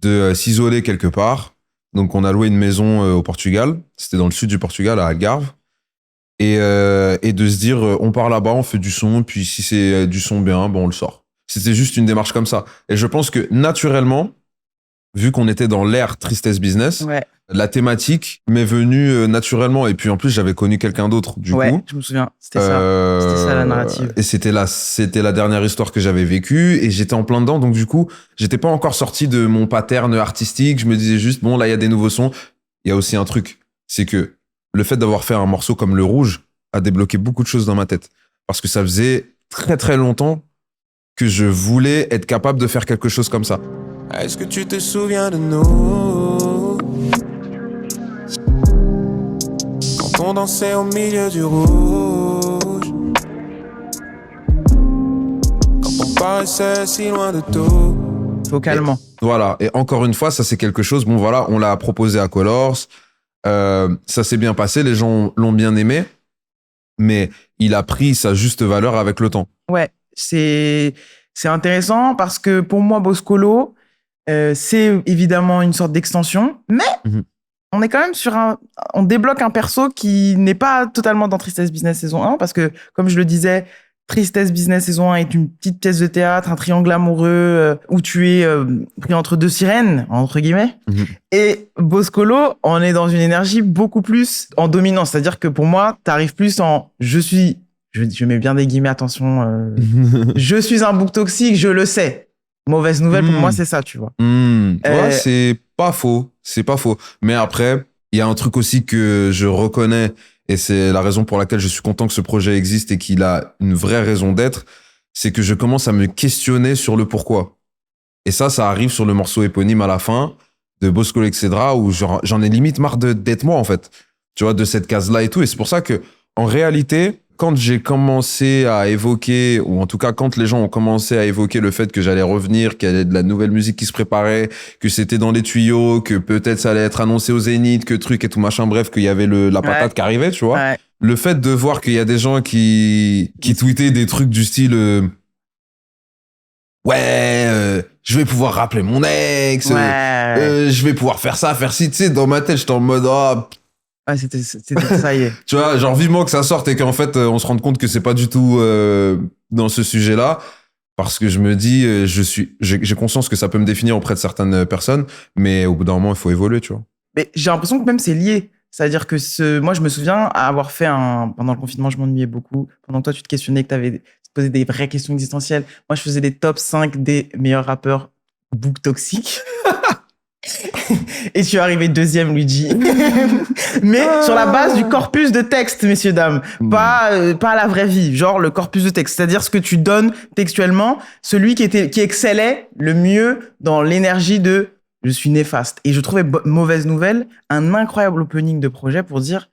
de s'isoler quelque part. Donc, on a loué une maison au Portugal. C'était dans le sud du Portugal, à Algarve. Et de se dire, on part là-bas, on fait du son, puis si c'est du son bien, bon, on le sort. C'était juste une démarche comme ça. Et je pense que naturellement, vu qu'on était dans l'ère Tristesse Business, la thématique m'est venue naturellement. Et puis en plus, j'avais connu quelqu'un d'autre, du coup. Ouais, je me souviens. C'était ça la narrative. Et c'était la dernière histoire que j'avais vécue. Et j'étais en plein dedans. Donc du coup, j'étais pas encore sorti de mon pattern artistique. Je me disais juste, bon, là, il y a des nouveaux sons. Il y a aussi un truc. C'est que le fait d'avoir fait un morceau comme Le Rouge a débloqué beaucoup de choses dans ma tête. Parce que ça faisait très, très longtemps que je voulais être capable de faire quelque chose comme ça. Est-ce que tu te souviens de nous quand on dansait au milieu du rouge, quand on paraissait si loin de tout. Vocalement. Voilà. Et encore une fois, ça c'est quelque chose. Bon voilà, on l'a proposé à Colors. Ça s'est bien passé, les gens l'ont bien aimé, mais il a pris sa juste valeur avec le temps. Ouais, c'est intéressant parce que pour moi, Boscolo, c'est évidemment une sorte d'extension, mais on est quand même on débloque un perso qui n'est pas totalement dans Tristesse Business saison 1 parce que, comme je le disais, Tristesse Business saison 1 est une petite pièce de théâtre, un triangle amoureux où tu es pris entre deux sirènes, entre guillemets. Et Boscolo, on est dans une énergie beaucoup plus en dominance. C'est-à-dire que pour moi, t'arrives plus en je mets bien des guillemets, attention. Je suis un bouc toxique, je le sais. Mauvaise nouvelle, pour moi, c'est ça, tu vois. Ouais, c'est pas faux. C'est pas faux. Mais après, il y a un truc aussi que je reconnais, et c'est la raison pour laquelle je suis content que ce projet existe et qu'il a une vraie raison d'être, c'est que je commence à me questionner sur le pourquoi. Et ça arrive sur le morceau éponyme à la fin de Boscolo et Cédra, où j'en ai limite marre d'être moi, en fait. Tu vois, de cette case-là et tout. Et c'est pour ça que, en réalité, quand j'ai commencé à évoquer, ou en tout cas quand les gens ont commencé à évoquer le fait que j'allais revenir, qu'il y avait de la nouvelle musique qui se préparait, que c'était dans les tuyaux, que peut-être ça allait être annoncé au Zénith, que truc et tout machin, bref, qu'il y avait la patate qui arrivait, tu vois. Ouais. Le fait de voir qu'il y a des gens qui tweetaient des trucs du style je vais pouvoir rappeler mon ex, Ouais. je vais pouvoir faire ça, faire ci, tu sais, dans ma tête, j'étais en mode, Ouais, c'était ça y est. tu vois, genre vivement que ça sorte et qu'en fait, on se rende compte que c'est pas du tout dans ce sujet-là. Parce que je me dis, j'ai conscience que ça peut me définir auprès de certaines personnes, mais au bout d'un moment, il faut évoluer, tu vois. Mais j'ai l'impression que même c'est lié. C'est-à-dire que moi, je me souviens avoir fait pendant le confinement, je m'ennuyais beaucoup. Pendant que toi, tu te questionnais, que tu avais posé des vraies questions existentielles. Moi, je faisais des top 5 des meilleurs rappeurs book toxiques. Et tu es arrivé deuxième, Luigi. Mais sur la base du corpus de texte, messieurs, dames. Pas la vraie vie. Genre le corpus de texte. C'est-à-dire ce que tu donnes textuellement. Celui qui excellait le mieux dans l'énergie de je suis néfaste. Et je trouvais, mauvaise nouvelle, un incroyable opening de projet pour dire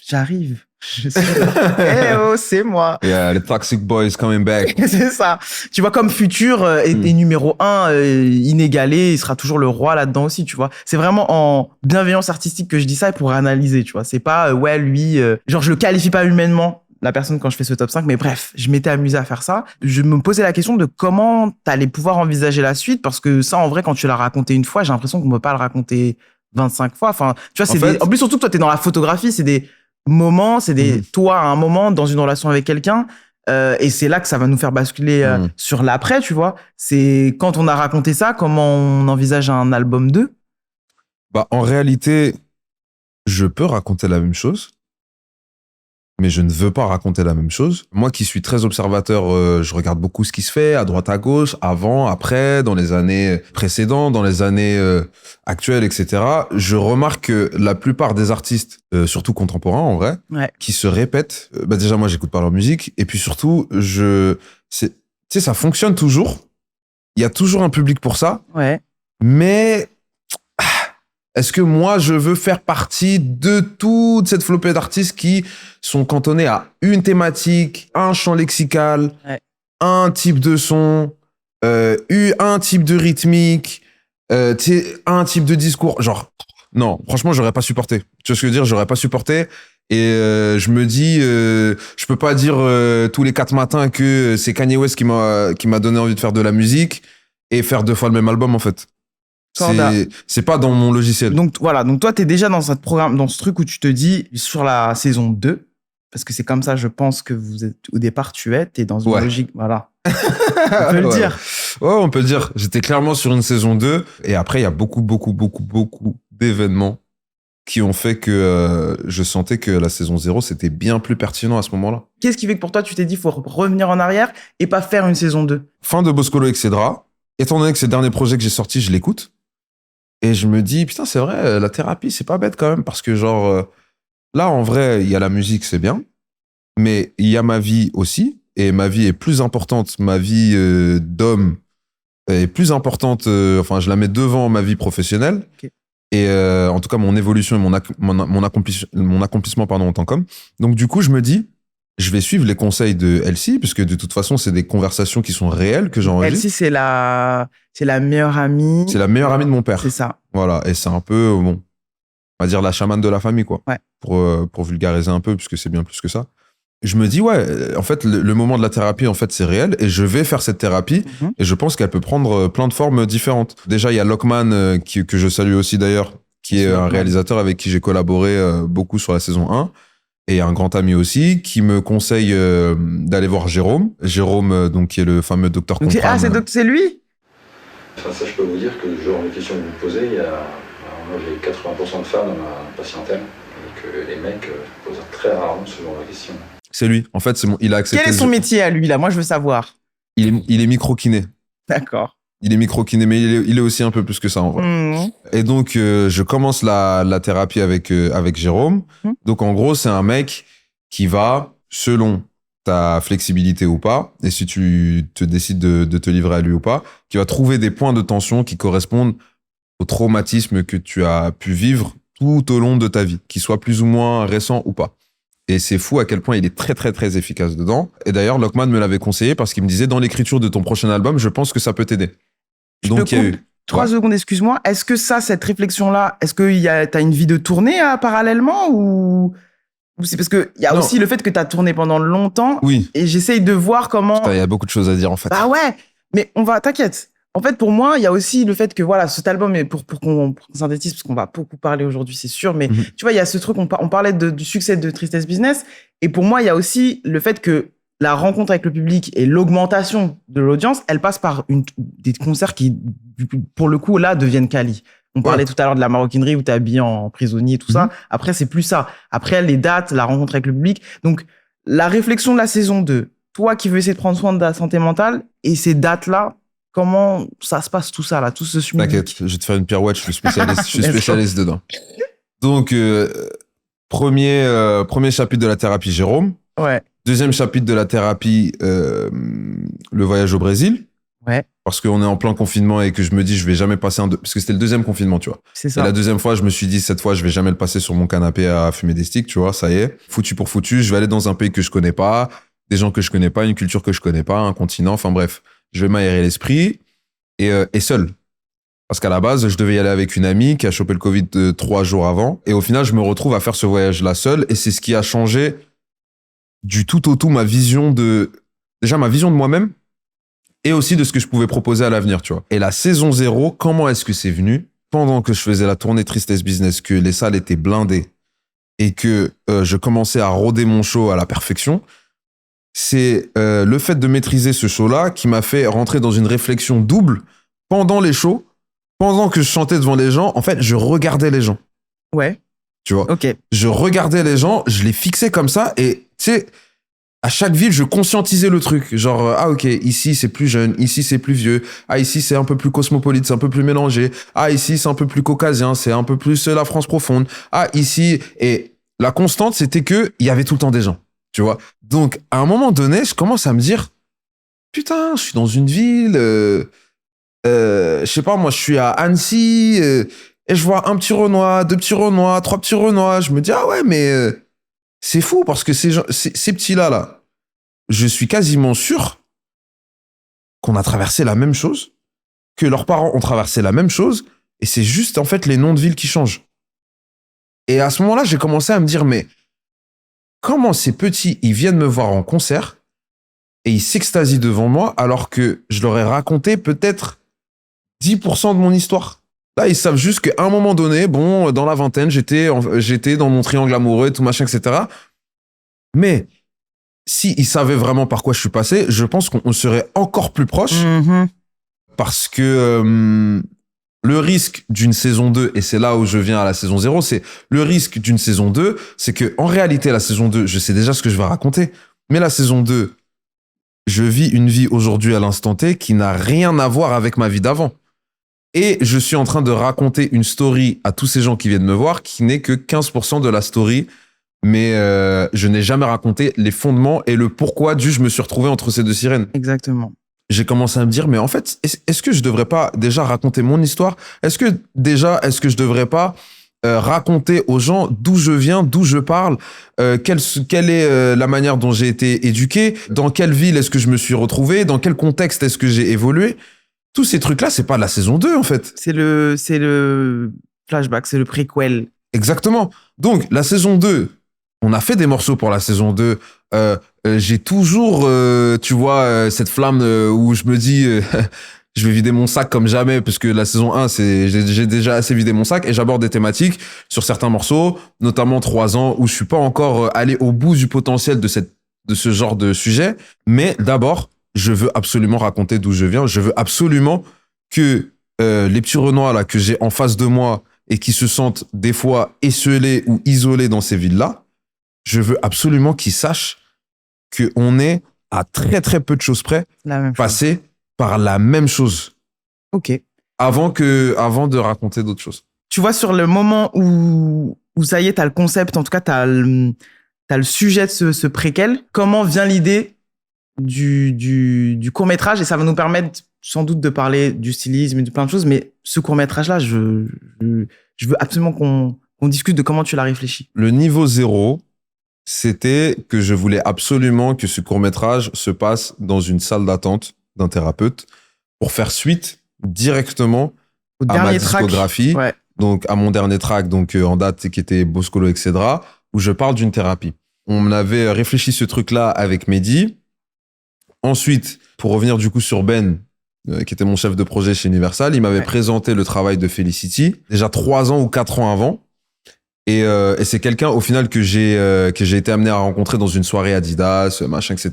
j'arrive. Je suis là. Eh oh, c'est moi. Yeah, the toxic boy is coming back. C'est ça. Tu vois, comme Futur est numéro 1, inégalé, il sera toujours le roi là-dedans aussi, tu vois. C'est vraiment en bienveillance artistique que je dis ça et pour analyser, tu vois. C'est pas, ouais, lui, genre, je le qualifie pas humainement, la personne, quand je fais ce top 5, mais bref, je m'étais amusé à faire ça. Je me posais la question de comment t'allais pouvoir envisager la suite, parce que ça, en vrai, quand tu l'as raconté une fois, j'ai l'impression qu'on peut pas le raconter 25 fois. Enfin, tu vois, en plus, surtout, toi, t'es dans la photographie, c'est des moments, c'est toi à un moment dans une relation avec quelqu'un, et c'est là que ça va nous faire basculer sur l'après, tu vois. C'est quand on a raconté ça, comment on envisage un album 2? Bah, en réalité, je peux raconter la même chose, mais je ne veux pas raconter la même chose. Moi qui suis très observateur, je regarde beaucoup ce qui se fait à droite, à gauche, avant, après, dans les années précédentes, dans les années actuelles, etc. Je remarque que la plupart des artistes, surtout contemporains en vrai, qui se répètent, bah déjà moi j'écoute pas leur musique, et puis surtout, tu sais, ça fonctionne toujours. Il y a toujours un public pour ça. Ouais. Mais est-ce que moi, je veux faire partie de toute cette flopée d'artistes qui sont cantonnés à une thématique, un champ lexical, un type de son, un type de rythmique, un type de discours? Genre, non, franchement, j'aurais pas supporté. Tu vois ce que je veux dire? J'aurais pas supporté. Et je me dis, je peux pas dire tous les 4 matins que c'est Kanye West qui m'a donné envie de faire de la musique et faire 2 fois le même album, en fait. C'est pas dans mon logiciel. Donc voilà, donc toi t'es déjà dans ce programme, dans ce truc où tu te dis sur la saison 2, parce que c'est comme ça, je pense que vous êtes au départ, t'es dans une logique, voilà. On peut le dire. Ouais, on peut le dire. J'étais clairement sur une saison 2 et après il y a beaucoup d'événements qui ont fait que je sentais que la saison 0 c'était bien plus pertinent à ce moment-là. Qu'est-ce qui fait que pour toi tu t'es dit faut revenir en arrière et pas faire une saison 2? Fin de Boscolo et Cédra. Étant donné que c'est le dernier projet que j'ai sorti, je l'écoute. Et je me dis, putain, c'est vrai, la thérapie, c'est pas bête quand même, parce que genre, là, en vrai, il y a la musique, c'est bien, mais il y a ma vie aussi, et ma vie est plus importante, ma vie d'homme est plus importante, enfin, je la mets devant ma vie professionnelle, et en tout cas, mon évolution et mon accomplissement pardon, en tant qu'homme. Donc, du coup, je me dis, je vais suivre les conseils de Elsie, puisque de toute façon, c'est des conversations qui sont réelles que j'enregistre. Elsie, c'est la meilleure amie. C'est la meilleure amie de mon père. C'est ça. Voilà. Et c'est un peu, bon, on va dire la chamane de la famille, quoi. Ouais. Pour vulgariser un peu, puisque c'est bien plus que ça. Je me dis, ouais, en fait, le moment de la thérapie, en fait, c'est réel. Et je vais faire cette thérapie. Et je pense qu'elle peut prendre plein de formes différentes. Déjà, il y a Lockman, que je salue aussi d'ailleurs, qui est un réalisateur avec qui j'ai collaboré beaucoup sur la saison 1. Et un grand ami aussi qui me conseille d'aller voir Jérôme. Jérôme, donc, qui est le fameux docteur Compram. Ah, c'est lui? Enfin, ça, je peux vous dire que le genre de questions que vous me posez, moi j'ai 80% de femmes dans ma patientèle et que les mecs posent très rarement ce genre de questions. C'est lui. En fait, il a accepté. Quel est son métier à lui, là? Moi, je veux savoir. Il est micro-kiné. D'accord. Il est micro-kiné, mais il est aussi un peu plus que ça, en vrai. Et donc, je commence la thérapie avec Jérôme. Donc, en gros, c'est un mec qui va, selon ta flexibilité ou pas, et si tu te décides de te livrer à lui ou pas, qui va trouver des points de tension qui correspondent au traumatisme que tu as pu vivre tout au long de ta vie, qu'il soit plus ou moins récent ou pas. Et c'est fou à quel point il est très, très, très efficace dedans. Et d'ailleurs, Lockman me l'avait conseillé parce qu'il me disait, dans l'écriture de ton prochain album, je pense que ça peut t'aider. Donc, il y a eu 3 secondes, excuse-moi. Est-ce que cette réflexion-là, est-ce que t'as une vie de tournée parallèlement ou c'est parce que il y a aussi le fait que t'as tourné pendant longtemps. Oui. Et j'essaye de voir comment. Il y a beaucoup de choses à dire en fait. Bah ouais. Mais t'inquiète. En fait, pour moi, il y a aussi le fait que, voilà, cet album, et pour qu'on synthétise, parce qu'on va beaucoup parler aujourd'hui, c'est sûr, mais tu vois, il y a ce truc, on parlait du succès de Tristesse Business, et pour moi, il y a aussi le fait que la rencontre avec le public et l'augmentation de l'audience, elle passe par des concerts qui, pour le coup, là, deviennent quali. On parlait tout à l'heure de la maroquinerie où t'es habillé en prisonnier, tout ça. Après, c'est plus ça. Après, les dates, la rencontre avec le public. Donc, la réflexion de la saison 2, toi qui veux essayer de prendre soin de ta santé mentale, et ces dates-là, comment ça se passe tout ça, là, tout ce suivi? T'inquiète, je vais te faire une pirouette, je suis spécialiste dedans. Donc, premier chapitre de la thérapie Jérôme. Ouais. Deuxième chapitre de la thérapie, le voyage au Brésil. Ouais. Parce qu'on est en plein confinement et que je me dis, je vais jamais passer parce que c'était le deuxième confinement, tu vois. C'est ça. Et la deuxième fois, je me suis dit, cette fois, je vais jamais le passer sur mon canapé à fumer des sticks, tu vois, ça y est. Foutu pour foutu, je vais aller dans un pays que je connais pas, des gens que je connais pas, une culture que je connais pas, un continent, enfin bref. Je vais m'aérer l'esprit et seul. Parce qu'à la base, je devais y aller avec une amie qui a chopé le Covid 3 jours avant. Et au final, je me retrouve à faire ce voyage-là seul. Et c'est ce qui a changé du tout au tout ma vision de moi-même et aussi de ce que je pouvais proposer à l'avenir, tu vois. Et la saison 0, comment est-ce que c'est venu? Pendant que je faisais la tournée Tristesse Business, que les salles étaient blindées et que je commençais à rôder mon show à la perfection, c'est le fait de maîtriser ce show-là qui m'a fait rentrer dans une réflexion double pendant les shows, pendant que je chantais devant les gens. En fait, je regardais les gens. Ouais. Tu vois? Ok. Je regardais les gens, je les fixais comme ça et tu sais, à chaque ville, je conscientisais le truc. Genre, ah ok, ici c'est plus jeune, ici c'est plus vieux, ah ici c'est un peu plus cosmopolite, c'est un peu plus mélangé, ah ici c'est un peu plus caucasien, c'est un peu plus la France profonde, ah ici... Et la constante, c'était que il y avait tout le temps des gens, tu vois. Donc, à un moment donné, je commence à me dire, putain, je suis dans une ville, je sais pas, moi je suis à Annecy, et je vois un petit Renoir, deux petits Renois, trois petits Renois, je me dis, ah ouais, mais... c'est fou parce que ces petits-là, je suis quasiment sûr qu'on a traversé la même chose, que leurs parents ont traversé la même chose, et c'est juste en fait les noms de villes qui changent. Et à ce moment-là, j'ai commencé à me dire, mais comment ces petits, ils viennent me voir en concert et ils s'extasient devant moi alors que je leur ai raconté peut-être 10% de mon histoire. Là, ils savent juste qu'à un moment donné, bon, dans la vingtaine, j'étais dans mon triangle amoureux, tout machin, etc. Mais si ils savaient vraiment par quoi je suis passé, je pense qu'on serait encore plus proches parce que le risque d'une saison 2, et c'est là où je viens à la saison 0, c'est le risque d'une saison 2, c'est que en réalité, la saison 2, je sais déjà ce que je vais raconter, mais la saison 2, je vis une vie aujourd'hui à l'instant T qui n'a rien à voir avec ma vie d'avant. Et je suis en train de raconter une story à tous ces gens qui viennent me voir qui n'est que 15% de la story. Mais je n'ai jamais raconté les fondements et le pourquoi je me suis retrouvé entre ces deux sirènes. Exactement. J'ai commencé à me dire, mais en fait, est-ce que je devrais pas déjà raconter mon histoire? Est-ce que je devrais pas raconter aux gens d'où je viens, d'où je parle, quelle est la manière dont j'ai été éduqué, dans quelle ville est-ce que je me suis retrouvé, dans quel contexte est-ce que j'ai évolué? Tous ces trucs-là, c'est pas la saison 2, en fait. C'est le flashback, c'est le prequel. Exactement. Donc, la saison 2, on a fait des morceaux pour la saison 2. J'ai toujours, tu vois, cette flamme où je me dis, je vais vider mon sac comme jamais, parce que la saison 1, j'ai déjà assez vidé mon sac et j'aborde des thématiques sur certains morceaux, notamment 3 ans, où je suis pas encore allé au bout du potentiel de ce genre de sujet. Mais d'abord, je veux absolument raconter d'où je viens. Je veux absolument que les petits Renois là que j'ai en face de moi et qui se sentent des fois esseulés ou isolés dans ces villes-là, je veux absolument qu'ils sachent qu'on est à très très peu de choses près passé par la même chose. Ok. Avant de raconter d'autres choses. Tu vois, sur le moment où ça y est, t'as le concept, en tout cas t'as le sujet de ce préquel, comment vient l'idée du court-métrage? Et ça va nous permettre sans doute de parler du stylisme et de plein de choses, mais ce court-métrage-là, je veux absolument qu'on discute de comment tu l'as réfléchi. Le niveau 0, c'était que je voulais absolument que ce court-métrage se passe dans une salle d'attente d'un thérapeute pour faire suite directement à ma discographie, ouais. Donc à mon dernier track, donc en date qui était Boscolo, etc., où je parle d'une thérapie. On avait réfléchi ce truc-là avec Mehdi. Ensuite, pour revenir du coup sur Ben, qui était mon chef de projet chez Universal, il m'avait présenté le travail de Felicity, déjà 3 ans ou 4 ans avant. Et c'est quelqu'un, au final, que j'ai été amené à rencontrer dans une soirée Adidas, machin, etc.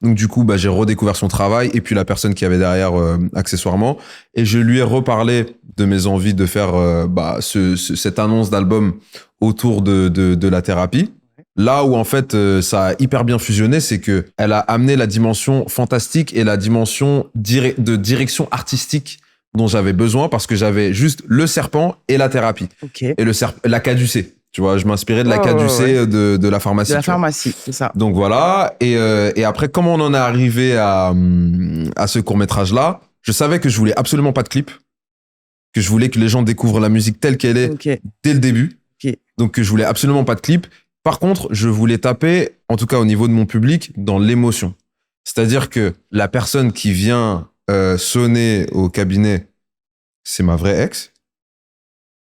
Donc, du coup, j'ai redécouvert son travail et puis la personne qui avait derrière, accessoirement. Et je lui ai reparlé de mes envies de faire cette annonce d'album autour de la thérapie. Là où, en fait, ça a hyper bien fusionné, c'est que elle a amené la dimension fantastique et la dimension de direction artistique dont j'avais besoin parce que j'avais juste le serpent et la thérapie. Okay. Et la caducée. Tu vois, je m'inspirais de la caducée de la pharmacie. De la pharmacie, c'est ça. Donc voilà. Et après, comment on en est arrivé à ce court-métrage-là, je savais que je voulais absolument pas de clip. Que je voulais que les gens découvrent la musique telle qu'elle est dès le début. Donc que je voulais absolument pas de clip. Par contre, je voulais taper, en tout cas au niveau de mon public, dans l'émotion. C'est-à-dire que la personne qui vient sonner au cabinet, c'est ma vraie ex,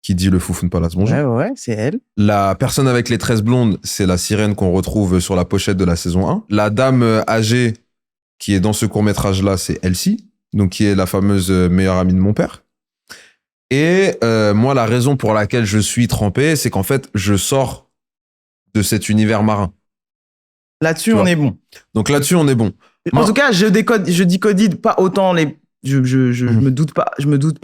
qui dit le Foufoune Palace bonjour. Ouais, c'est elle. La personne avec les tresses blondes, c'est la sirène qu'on retrouve sur la pochette de la saison 1. La dame âgée qui est dans ce court-métrage-là, c'est Elsie, donc qui est la fameuse meilleure amie de mon père. Et moi, la raison pour laquelle je suis trempé, c'est qu'en fait, je sors de cet univers marin. Là-dessus, on est bon. Donc là-dessus, on est bon. En tout cas, je décodide pas autant les. Je me doute pas.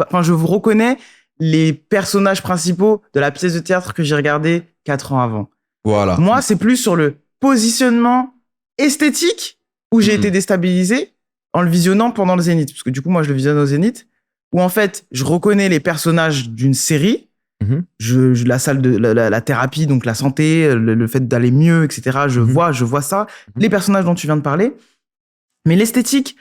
Enfin, je vous reconnais les personnages principaux de la pièce de théâtre que j'ai regardée 4 ans avant. Voilà. Moi, c'est plus sur le positionnement esthétique où j'ai été déstabilisé en le visionnant pendant le Zénith. Parce que du coup, moi, je le visionne au Zénith, où en fait, je reconnais les personnages d'une série. La salle de la thérapie, donc la santé, le fait d'aller mieux, etc. Je vois ça. Les personnages dont tu viens de parler. Mais l'esthétique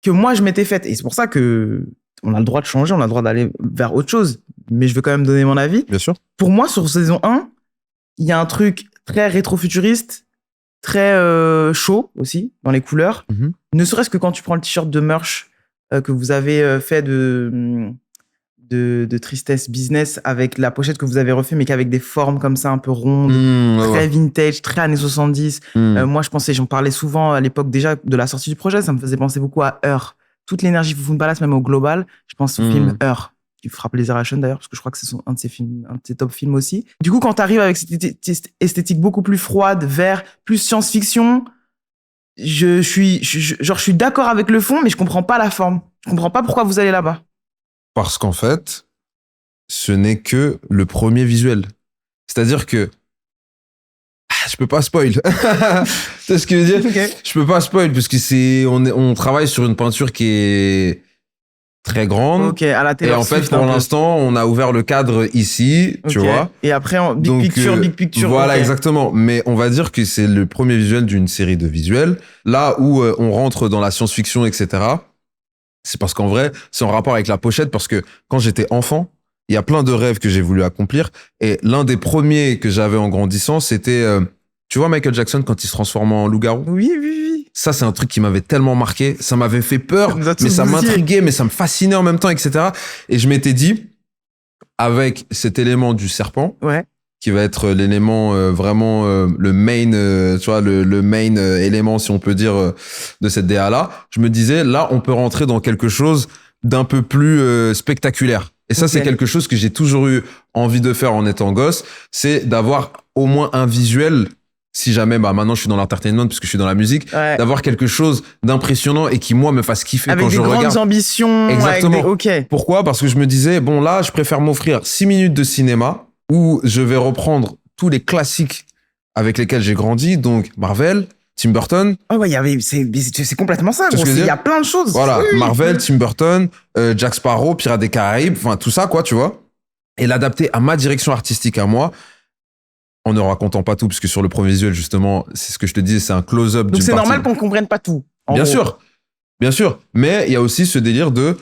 que moi, je m'étais faite, et c'est pour ça que on a le droit de changer, on a le droit d'aller vers autre chose, mais je veux quand même donner mon avis. Bien sûr. Pour moi, sur saison 1, il y a un truc très rétro-futuriste, très chaud aussi, dans les couleurs. Ne serait-ce que quand tu prends le t-shirt de merch que vous avez fait de Tristesse Business avec la pochette que vous avez refait, mais qu'avec des formes comme ça, un peu rondes, très vintage, très années 70. Moi, j'en parlais souvent à l'époque déjà de la sortie du projet, ça me faisait penser beaucoup à Heure. Toute l'énergie Foufoune Palace, même au global, je pense au film Heure, qui frappe les Arations d'ailleurs, parce que je crois que c'est un de ses top films aussi. Du coup, quand t'arrives avec cette esthétique beaucoup plus froide, vert, plus science-fiction, je suis d'accord avec le fond, mais je comprends pas la forme. Je comprends pas pourquoi vous allez là-bas. Parce qu'en fait, ce n'est que le premier visuel. C'est-à-dire que je peux pas spoil. C'est ce que je veux dire. Je peux pas spoil parce que on travaille sur une peinture qui est très grande. À la télé. Et en fait, pour l'instant, on a ouvert le cadre ici, tu vois. Et après, big picture. Voilà, exactement. Mais on va dire que c'est le premier visuel d'une série de visuels. Là où on rentre dans la science-fiction, etc., c'est parce qu'en vrai, c'est en rapport avec la pochette, parce que quand j'étais enfant, il y a plein de rêves que j'ai voulu accomplir. Et l'un des premiers que j'avais en grandissant, c'était, tu vois, Michael Jackson quand il se transforme en loup-garou. Oui. Ça, c'est un truc qui m'avait tellement marqué. Ça m'avait fait peur, mais ça m'intriguait, mais ça me fascinait en même temps, etc. Et je m'étais dit, avec cet élément du serpent, qui va être l'élément vraiment le main, tu vois, le main élément, si on peut dire, de cette DA-là, je me disais, là, on peut rentrer dans quelque chose d'un peu plus spectaculaire. Et ça, c'est quelque chose que j'ai toujours eu envie de faire en étant gosse, c'est d'avoir au moins un visuel, si jamais, maintenant je suis dans l'entertainment puisque je suis dans la musique, d'avoir quelque chose d'impressionnant et qui, moi, me fasse kiffer avec quand je regarde. Avec des grandes ambitions. Exactement. Avec Pourquoi ? Parce que je me disais, bon, là, je préfère m'offrir 6 minutes de cinéma où je vais reprendre tous les classiques avec lesquels j'ai grandi, donc Marvel, Tim Burton. C'est complètement ça, gros. Il y a plein de choses. Voilà, Marvel, Tim Burton, Jack Sparrow, Pirates des Caraïbes, enfin tout ça, quoi, tu vois. Et l'adapter à ma direction artistique à moi, en ne racontant pas tout, parce que sur le premier visuel, justement, c'est ce que je te disais, c'est un close-up d'une Donc c'est partie. normal qu'on comprenne pas tout. Bien sûr. Mais il y a aussi ce délire de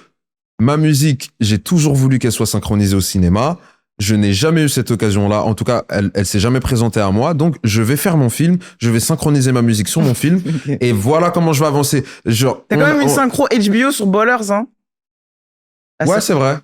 ma musique, j'ai toujours voulu qu'elle soit synchronisée au cinéma. Je n'ai jamais eu cette occasion-là. En tout cas, elle s'est jamais présentée à moi. Donc, je vais faire mon film. Je vais synchroniser ma musique sur mon film. Et voilà comment je vais avancer. T'as quand même une synchro HBO sur Ballers, hein? Ouais, c'est vrai.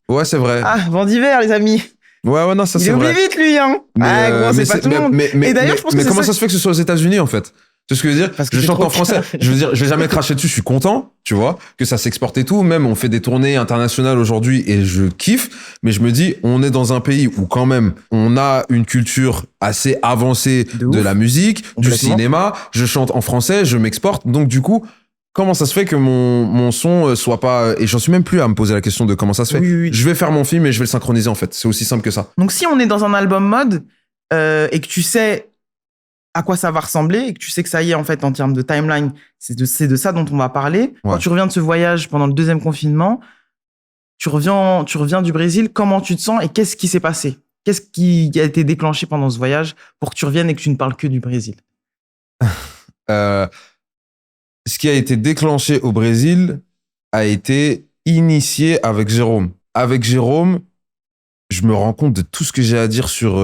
Ouais, c'est vrai. Vent d'hiver, les amis. Ouais, non, ça c'est vrai. Il oublie vite, lui, hein. Gros, c'est pas tout le monde. Mais et d'ailleurs, je pense que comment ça se fait que ce soit aux États-Unis, en fait? Tu sais ce que je veux dire? Parce que Je c'est chante trop en français. Je veux dire, je vais jamais cracher dessus. Je suis content, tu vois, que ça s'exporte et tout. Même, on fait des tournées internationales aujourd'hui et je kiffe. Mais je me dis, on est dans un pays où quand même, on a une culture assez avancée De de ouf. la musique, du Complètement. cinéma. Je chante en français, je m'exporte. Donc, du coup, comment ça se fait que mon son soit pas... Et j'en suis même plus à me poser la question de comment ça se fait. Oui, oui, oui. Je vais faire mon film et je vais le synchroniser, en fait. C'est aussi simple que ça. Donc, si on est dans un album mode et que tu sais à quoi ça va ressembler et que tu sais que ça y est, en fait, en termes de timeline, c'est de ça dont on va parler. Quand Ouais. tu reviens de ce voyage pendant le 2e confinement, tu reviens du Brésil, comment tu te sens et qu'est-ce qui s'est passé? Qu'est-ce qui a été déclenché pendant ce voyage pour que tu reviennes et que tu ne parles que du Brésil? Ce qui a été déclenché au Brésil a été initié avec Jérôme. Avec Jérôme, je me rends compte de tout ce que j'ai à dire sur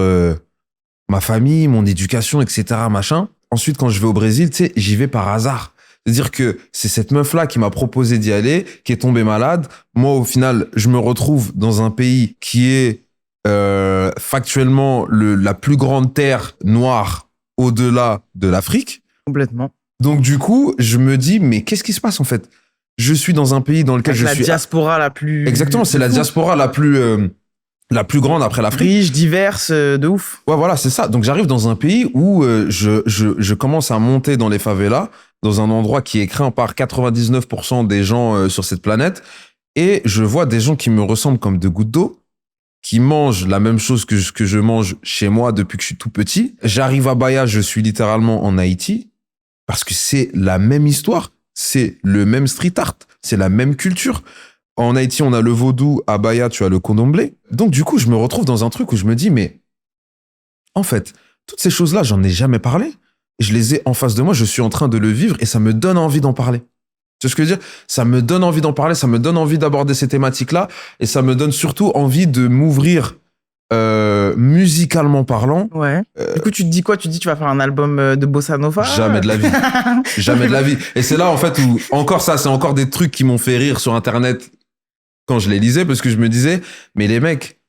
ma famille, mon éducation, etc. machin. Ensuite, quand je vais au Brésil, tu sais, j'y vais par hasard. C'est-à-dire que c'est cette meuf-là qui m'a proposé d'y aller, qui est tombée malade. Moi, au final, je me retrouve dans un pays qui est factuellement la plus grande terre noire au-delà de l'Afrique. Complètement. Donc, du coup, je me dis, mais qu'est-ce qui se passe en fait? Je suis dans un pays dans lequel Avec je la suis. diaspora la plus... Exactement, c'est la diaspora la plus grande après l'Afrique. riche, diverse, de ouf. Ouais, voilà, c'est ça. Donc, j'arrive dans un pays où je commence à monter dans les favelas, dans un endroit qui est craint par 99% des gens sur cette planète. Et je vois des gens qui me ressemblent comme deux gouttes d'eau, qui mangent la même chose que je mange chez moi depuis que je suis tout petit. J'arrive à Bahia, je suis littéralement en Haïti, parce que c'est la même histoire, c'est le même street art, c'est la même culture. En Haïti, on a le vaudou, à Bahia, tu as le condomblé. Donc, du coup, je me retrouve dans un truc où je me dis, mais en fait, toutes ces choses-là, j'en ai jamais parlé. Je les ai en face de moi, je suis en train de le vivre et ça me donne envie d'en parler. Tu sais ce que je veux dire? Ça me donne envie d'en parler, ça me donne envie d'aborder ces thématiques-là et ça me donne surtout envie de m'ouvrir musicalement parlant. Ouais. Du coup, tu te dis quoi? Tu te dis tu vas faire un album de bossa nova? Jamais de la vie. Jamais de la vie. Et c'est là, en fait, où encore ça, c'est encore des trucs qui m'ont fait rire sur Internet quand je les lisais, parce que je me disais, mais les mecs,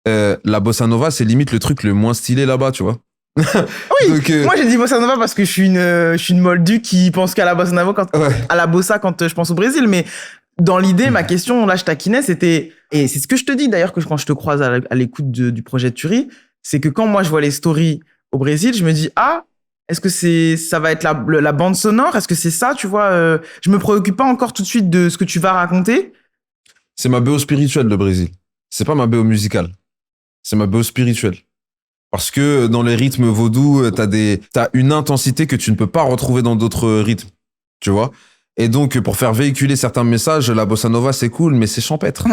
la bossa nova, c'est limite le truc le moins stylé là-bas, tu vois. Oui, Donc, moi j'ai dit bossa nova parce que je suis une moldue qui pense qu'à la bossa nova à la bossa quand je pense au Brésil, mais dans l'idée, ma question, là je taquinais, c'était, et c'est ce que je te dis d'ailleurs que quand je te croise à l'écoute du projet de Turi, c'est que quand moi je vois les stories au Brésil, je me dis, ah, est-ce que ça va être la bande sonore? Est-ce que c'est ça, tu vois? Je me préoccupe pas encore tout de suite de ce que tu vas raconter. c'est ma BO spirituelle, le Brésil. C'est pas ma BO musicale. C'est ma BO spirituelle. Parce que dans les rythmes vaudous, t'as une intensité que tu ne peux pas retrouver dans d'autres rythmes. Tu vois? Et donc, pour faire véhiculer certains messages, la bossa nova, c'est cool, mais c'est champêtre.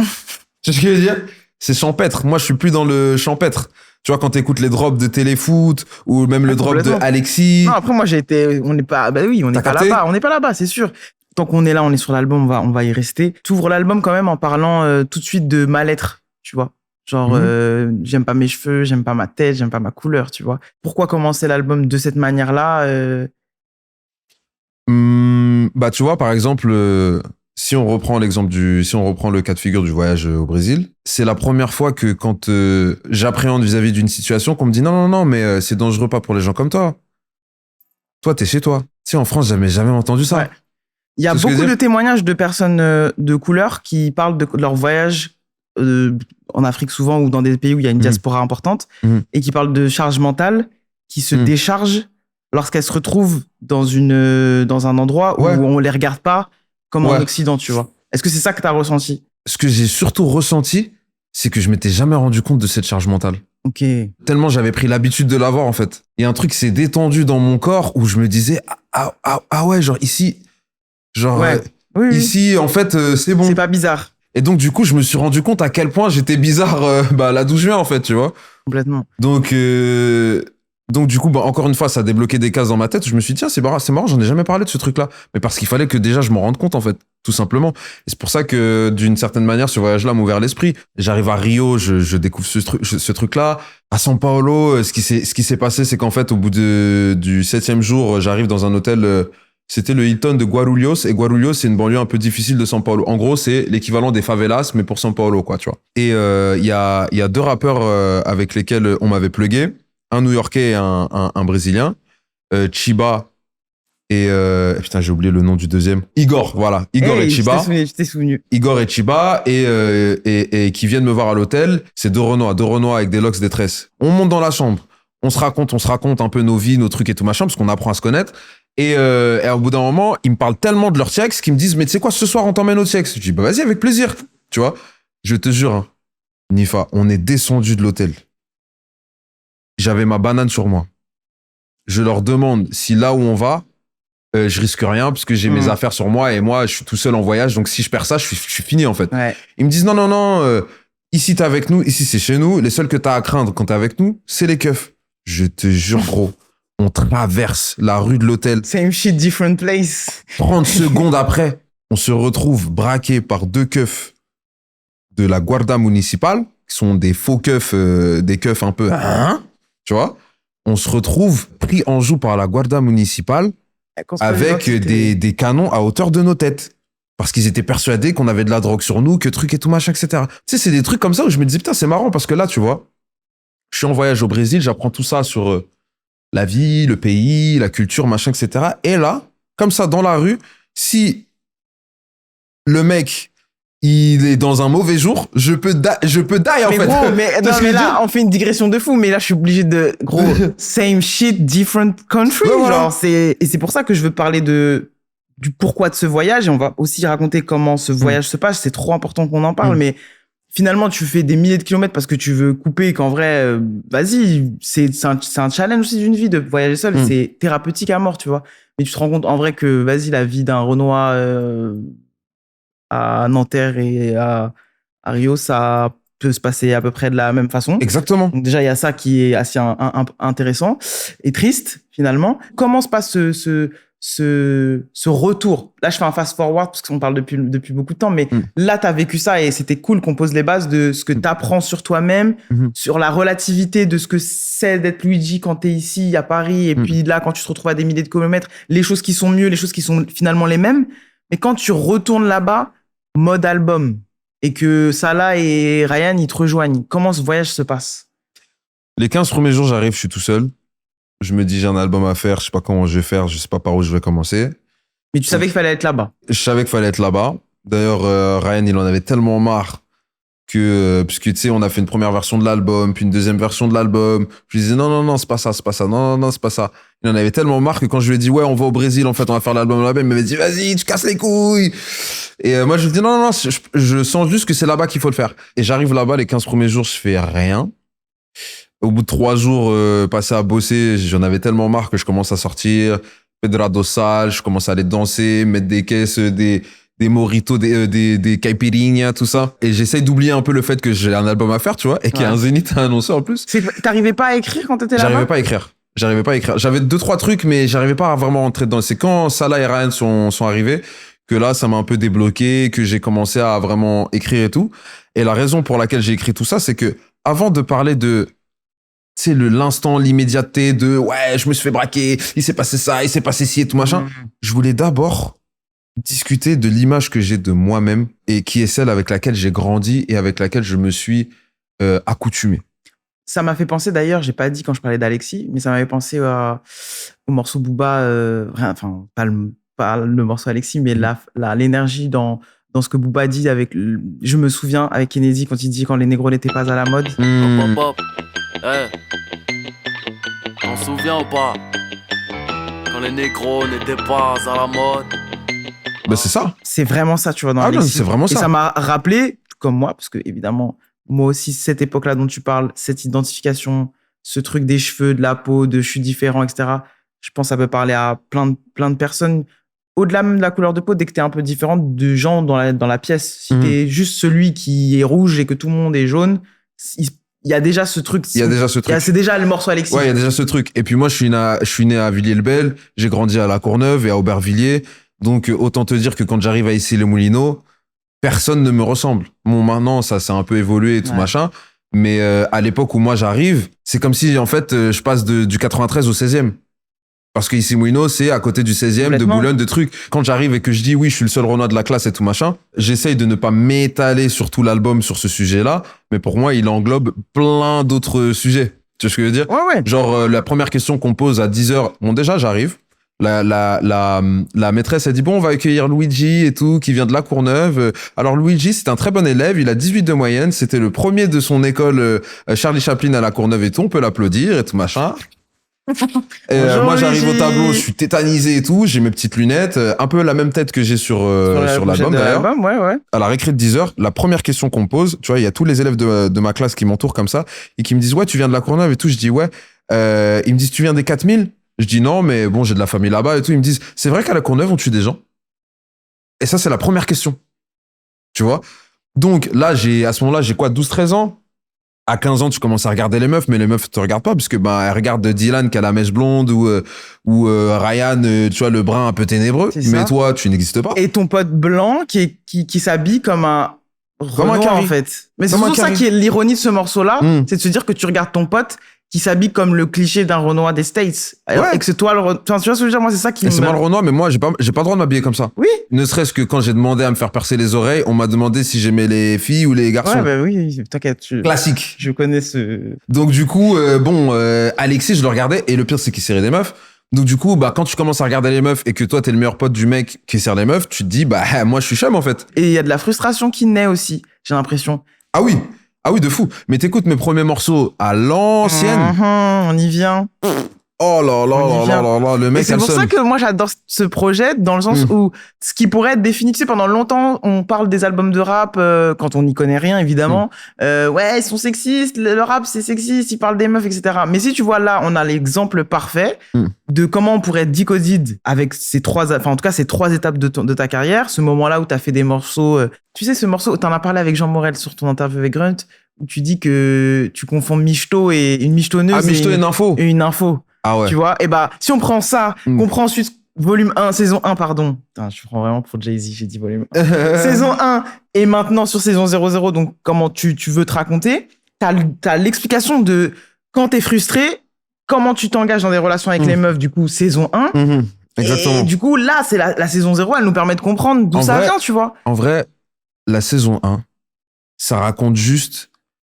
Tu sais ce que je veux dire? C'est champêtre. Moi, je suis plus dans le champêtre. Tu vois, quand t'écoutes les drops de Téléfoot ou même le drop de Complètement. Alexis. Non, après moi on n'est pas, bah oui, on n'est T'as pas capté? là-bas, on n'est pas là-bas, c'est sûr. Tant qu'on est là, on est sur l'album, on va y rester. T'ouvres l'album quand même en parlant tout de suite de mal-être, tu vois. Genre, j'aime pas mes cheveux, j'aime pas ma tête, j'aime pas ma couleur, tu vois. Pourquoi commencer l'album de cette manière-là? Bah, tu vois, par exemple, si on reprend le cas de figure du voyage au Brésil, c'est la première fois que quand j'appréhende vis-à-vis d'une situation, qu'on me dit non, mais c'est dangereux pas pour les gens comme toi. Toi, t'es chez toi. Tu sais, en France, jamais entendu ça. Ouais. Il y a C'est ce que je beaucoup veux de dire. témoignages de personnes de couleur qui parlent de leur voyage en Afrique souvent ou dans des pays où il y a une diaspora importante et qui parlent de charge mentale qui se décharge lorsqu'elles se retrouvent dans un endroit où on les regarde pas comme en Occident, tu vois. Est-ce que c'est ça que tu as ressenti? Ce que j'ai surtout ressenti, c'est que je m'étais jamais rendu compte de cette charge mentale. Ok. Tellement j'avais pris l'habitude de l'avoir, en fait. Il y a un truc qui s'est détendu dans mon corps où je me disais, ah ouais, genre ici, genre Oui. ici, en fait, c'est bon. C'est pas bizarre. Et donc, du coup, je me suis rendu compte à quel point j'étais bizarre là d'où je viens, en fait, tu vois. Complètement. Donc du coup, encore une fois, ça a débloqué des cases dans ma tête. Je me suis dit, tiens, c'est marrant, j'en ai jamais parlé de ce truc-là. Mais parce qu'il fallait que déjà je m'en rende compte, en fait, tout simplement. Et c'est pour ça que, d'une certaine manière, ce voyage-là m'a ouvert l'esprit. J'arrive à Rio, je découvre ce truc-là. À São Paulo, ce qui s'est passé, c'est qu'en fait, au bout du 7e jour, j'arrive dans un hôtel... C'était le Hilton de Guarulhos. Et Guarulhos, c'est une banlieue un peu difficile de São Paulo. En gros, c'est l'équivalent des favelas, mais pour São Paulo, quoi, tu vois. Et il y a 2 rappeurs avec lesquels on m'avait plugué. Un New-Yorkais et un Brésilien. Chiba Et putain, j'ai oublié le nom du deuxième. Igor, voilà. Igor et Chiba. Je t'ai souvenu. Igor et Chiba et qui viennent me voir à l'hôtel. C'est deux Renois avec des locks détresse. On monte dans la chambre. On se raconte un peu nos vies, nos trucs et tout machin, parce qu'on apprend à se connaître. Et au bout d'un moment, ils me parlent tellement de leur TX qu'ils me disent, mais tu sais quoi, ce soir, on t'emmène au TX. Je dis, bah vas-y, avec plaisir. Tu vois, je te jure, hein, Nifa, on est descendu de l'hôtel. J'avais ma banane sur moi. Je leur demande si là où on va, je risque rien parce que j'ai mes affaires sur moi et moi, je suis tout seul en voyage. Donc si je perds ça, je suis fini en fait. Ouais. Ils me disent, non, ici t'es avec nous, ici c'est chez nous. Les seuls que t'as à craindre quand t'es avec nous, c'est les keufs. Je te jure, gros. On traverse la rue de l'hôtel. Same shit, different place. 30 secondes après, on se retrouve braqué par deux keufs de la Guardia Municipale, qui sont des faux keufs, des keufs un peu... tu vois. On se retrouve pris en joue par la Guardia Municipale avec des canons à hauteur de nos têtes. Parce qu'ils étaient persuadés qu'on avait de la drogue sur nous, que truc et tout machin, etc. Tu sais, c'est des trucs comme ça où je me dis, putain, c'est marrant parce que là, tu vois, je suis en voyage au Brésil, j'apprends tout ça sur la vie, le pays, la culture, machin, etc. Et là, comme ça, dans la rue, si le mec, il est dans un mauvais jour, je peux die en mais fait. gros, mais, non, mais là, on fait une digression de fou, mais là, je suis obligé de, gros, same shit, different country. Ouais, voilà. Genre, et c'est pour ça que je veux parler du pourquoi de ce voyage, et on va aussi raconter comment ce voyage se passe. C'est trop important qu'on en parle, mais finalement, tu fais des milliers de kilomètres parce que tu veux couper, qu'en vrai, vas-y, c'est un challenge aussi d'une vie de voyager seul. C'est thérapeutique à mort, tu vois. Mais tu te rends compte, en vrai, que, vas-y, la vie d'un Renoir, à Nanterre et à Rio, ça peut se passer à peu près de la même façon. Exactement. Donc déjà, il y a ça qui est assez intéressant et triste, finalement. Comment se passe ce retour? Là, je fais un fast-forward parce qu'on parle depuis beaucoup de temps, mais là, tu as vécu ça et c'était cool qu'on pose les bases de ce que tu apprends sur toi-même, sur la relativité de ce que c'est d'être Luigi quand tu es ici à Paris et puis là, quand tu te retrouves à des milliers de kilomètres, les choses qui sont mieux, les choses qui sont finalement les mêmes. Mais quand tu retournes là-bas, mode album, et que Salah et Ryan, ils te rejoignent, comment ce voyage se passe? Les 15 premiers jours, j'arrive, je suis tout seul. Je me dis, j'ai un album à faire, je sais pas comment je vais faire, je sais pas par où je vais commencer. Mais tu savais qu'il fallait être là-bas. Je savais qu'il fallait être là-bas. D'ailleurs, Ryan, il en avait tellement marre que, puisque tu sais, on a fait une première version de l'album, puis une deuxième version de l'album. Je lui disais, non, c'est pas ça, non, c'est pas ça. Il en avait tellement marre que quand je lui ai dit, ouais, on va au Brésil, en fait, on va faire l'album là-bas, il m'avait dit, vas-y, tu casses les couilles. Et moi, je lui dis, non, je sens juste que c'est là-bas qu'il faut le faire. Et j'arrive là-bas, les 15 premiers jours, je fais rien. Au bout de 3 jours passés à bosser, j'en avais tellement marre que je commence à sortir, pedrado sale, je commence à aller danser, mettre des caisses, des mojitos, des caipirinhas, tout ça. Et j'essaye d'oublier un peu le fait que j'ai un album à faire, tu vois, et qu'il y a un Zénith à annoncer en plus. T'arrivais pas à écrire quand t'étais là-bas? J'arrivais pas à écrire. J'avais 2-3 trucs, mais j'arrivais pas à vraiment rentrer dedans. C'est quand Salah et Ryan sont arrivés que là, ça m'a un peu débloqué, que j'ai commencé à vraiment écrire et tout. Et la raison pour laquelle j'ai écrit tout ça, c'est que avant de parler de, tu sais, l'instant, l'immédiateté de, ouais, je me suis fait braquer, il s'est passé ça, il s'est passé ci et tout machin, je voulais d'abord discuter de l'image que j'ai de moi-même et qui est celle avec laquelle j'ai grandi et avec laquelle je me suis accoutumé. Ça m'a fait penser, d'ailleurs, j'ai pas dit quand je parlais d'Alexis, mais ça m'avait pensé au morceau Booba, enfin, pas le morceau Alexis, mais l'énergie dans ce que Booba dit je me souviens avec Kennedy quand il dit quand les négros n'étaient pas à la mode. Hey. T'en souviens ou pas? Quand les négros n'étaient pas à la mode. Ben c'est ça. C'est vraiment ça, tu vois, dans Alexis. non, c'est vraiment ça. Et ça m'a rappelé, comme moi, parce que évidemment, moi aussi, cette époque-là dont tu parles, cette identification, ce truc des cheveux, de la peau, de je suis différent, etc. Je pense que ça peut parler à plein de personnes. Au-delà même de la couleur de peau, dès que t'es un peu différent de gens dans la pièce. Si t'es juste celui qui est rouge et que tout le monde est jaune, il y a déjà ce truc. C'est déjà le morceau Alexis. Ouais, il y a déjà ce truc. Et puis moi, je suis né à Villiers-le-Bel, j'ai grandi à La Courneuve et à Aubervilliers. Donc, autant te dire que quand j'arrive à Issy-les-Moulineaux, personne ne me ressemble. Bon, maintenant, ça s'est un peu évolué et tout machin. Mais à l'époque où moi j'arrive, c'est comme si, en fait, je passe du 93 au 16e. Parce que Issy-les-Moulineaux, c'est à côté du 16e, de Boulogne, de trucs. Quand j'arrive et que je dis, oui, je suis le seul Renoir de la classe et tout machin, j'essaye de ne pas m'étaler sur tout l'album sur ce sujet-là. Mais pour moi, il englobe plein d'autres sujets. Tu vois ce que je veux dire? Ouais. Genre, la première question qu'on pose à 10h, bon, déjà, j'arrive. La maîtresse a dit bon, on va accueillir Luigi et tout, qui vient de La Courneuve. Alors Luigi, c'est un très bon élève, il a 18 de moyenne, c'était le premier de son école Charlie Chaplin à La Courneuve et tout, on peut l'applaudir et tout machin. Et moi j'arrive au Luigi. tableau, je suis tétanisé et tout, j'ai mes petites lunettes, un peu la même tête que j'ai sur l'album d'ailleurs. Ouais. À la récré de 10h, la première question qu'on me pose, tu vois, il y a tous les élèves de ma classe qui m'entourent comme ça et qui me disent ouais, tu viens de La Courneuve et tout. Je dis ouais. Ils me disent tu viens des 4000? Je dis non, mais bon, j'ai de la famille là-bas et tout. Ils me disent c'est vrai qu'à La Courneuve on tue des gens? Et ça c'est la première question, tu vois. Donc là à ce moment-là j'ai quoi, 12-13 ans? À 15 ans, tu commences à regarder les meufs, mais les meufs te regardent pas, puisque elles regardent Dylan qui a la mèche blonde ou Ryan, tu vois, le brun un peu ténébreux. C'est Mais ça. toi, tu n'existes pas. Et ton pote blanc qui s'habille comme un Renoir, Carré. en fait. Mais c'est Comme un surtout ça Carré. qui est l'ironie de ce morceau-là, Mm. c'est de se dire que tu regardes ton pote qui s'habille comme le cliché d'un Renoir des States. Ouais. Et que c'est toi enfin, tu vois ce que je veux dire? Moi, c'est ça qui Et me... c'est moi le Renoir, mais moi, j'ai pas le droit de m'habiller comme ça. Oui. Ne serait-ce que quand j'ai demandé à me faire percer les oreilles, on m'a demandé si j'aimais les filles ou les garçons. Ouais, bah oui, t'inquiète. Classique. Je connais ce... Donc du coup, Alexis, je le regardais, et le pire, c'est qu'il serrait des meufs. Donc du coup, quand tu commences à regarder les meufs et que toi, t'es le meilleur pote du mec qui serre les meufs, tu te dis, moi, je suis chum, en fait. Et il y a de la frustration qui naît aussi, j'ai l'impression. Ah oui, de fou. Mais t'écoutes mes premiers morceaux à l'ancienne. On y vient. Oh là là On y là là là, le Et mec c'est a le pour seum. ça que moi j'adore ce projet, dans le sens où ce qui pourrait être défini, tu sais, pendant longtemps, on parle des albums de rap, quand on n'y connaît rien, évidemment. Ouais, ils sont sexistes, le rap c'est sexiste, ils parlent des meufs, etc. Mais si tu vois là, on a l'exemple parfait de comment on pourrait être Dicodid avec ces trois étapes de ta carrière, ce moment-là où t'as fait des morceaux, tu sais, ce morceau, t'en as parlé avec Jean Morel sur ton interview avec Grunt, où tu dis que tu confonds michto et une michetonneuse. Ah, Michto et une info. Et une info. Ah ouais. Tu vois, et si on prend ça, qu'on prend ensuite volume 1, saison 1, pardon. Putain, je prends vraiment pour Jay-Z, j'ai dit volume 1. Saison 1, et maintenant sur saison 00, donc comment tu veux te raconter, t'as l'explication de quand t'es frustré, comment tu t'engages dans des relations avec les meufs, du coup, saison 1. Exactement. Et du coup, là, c'est la saison 0, elle nous permet de comprendre d'où ça vient, tu vois. En vrai, la saison 1, ça raconte juste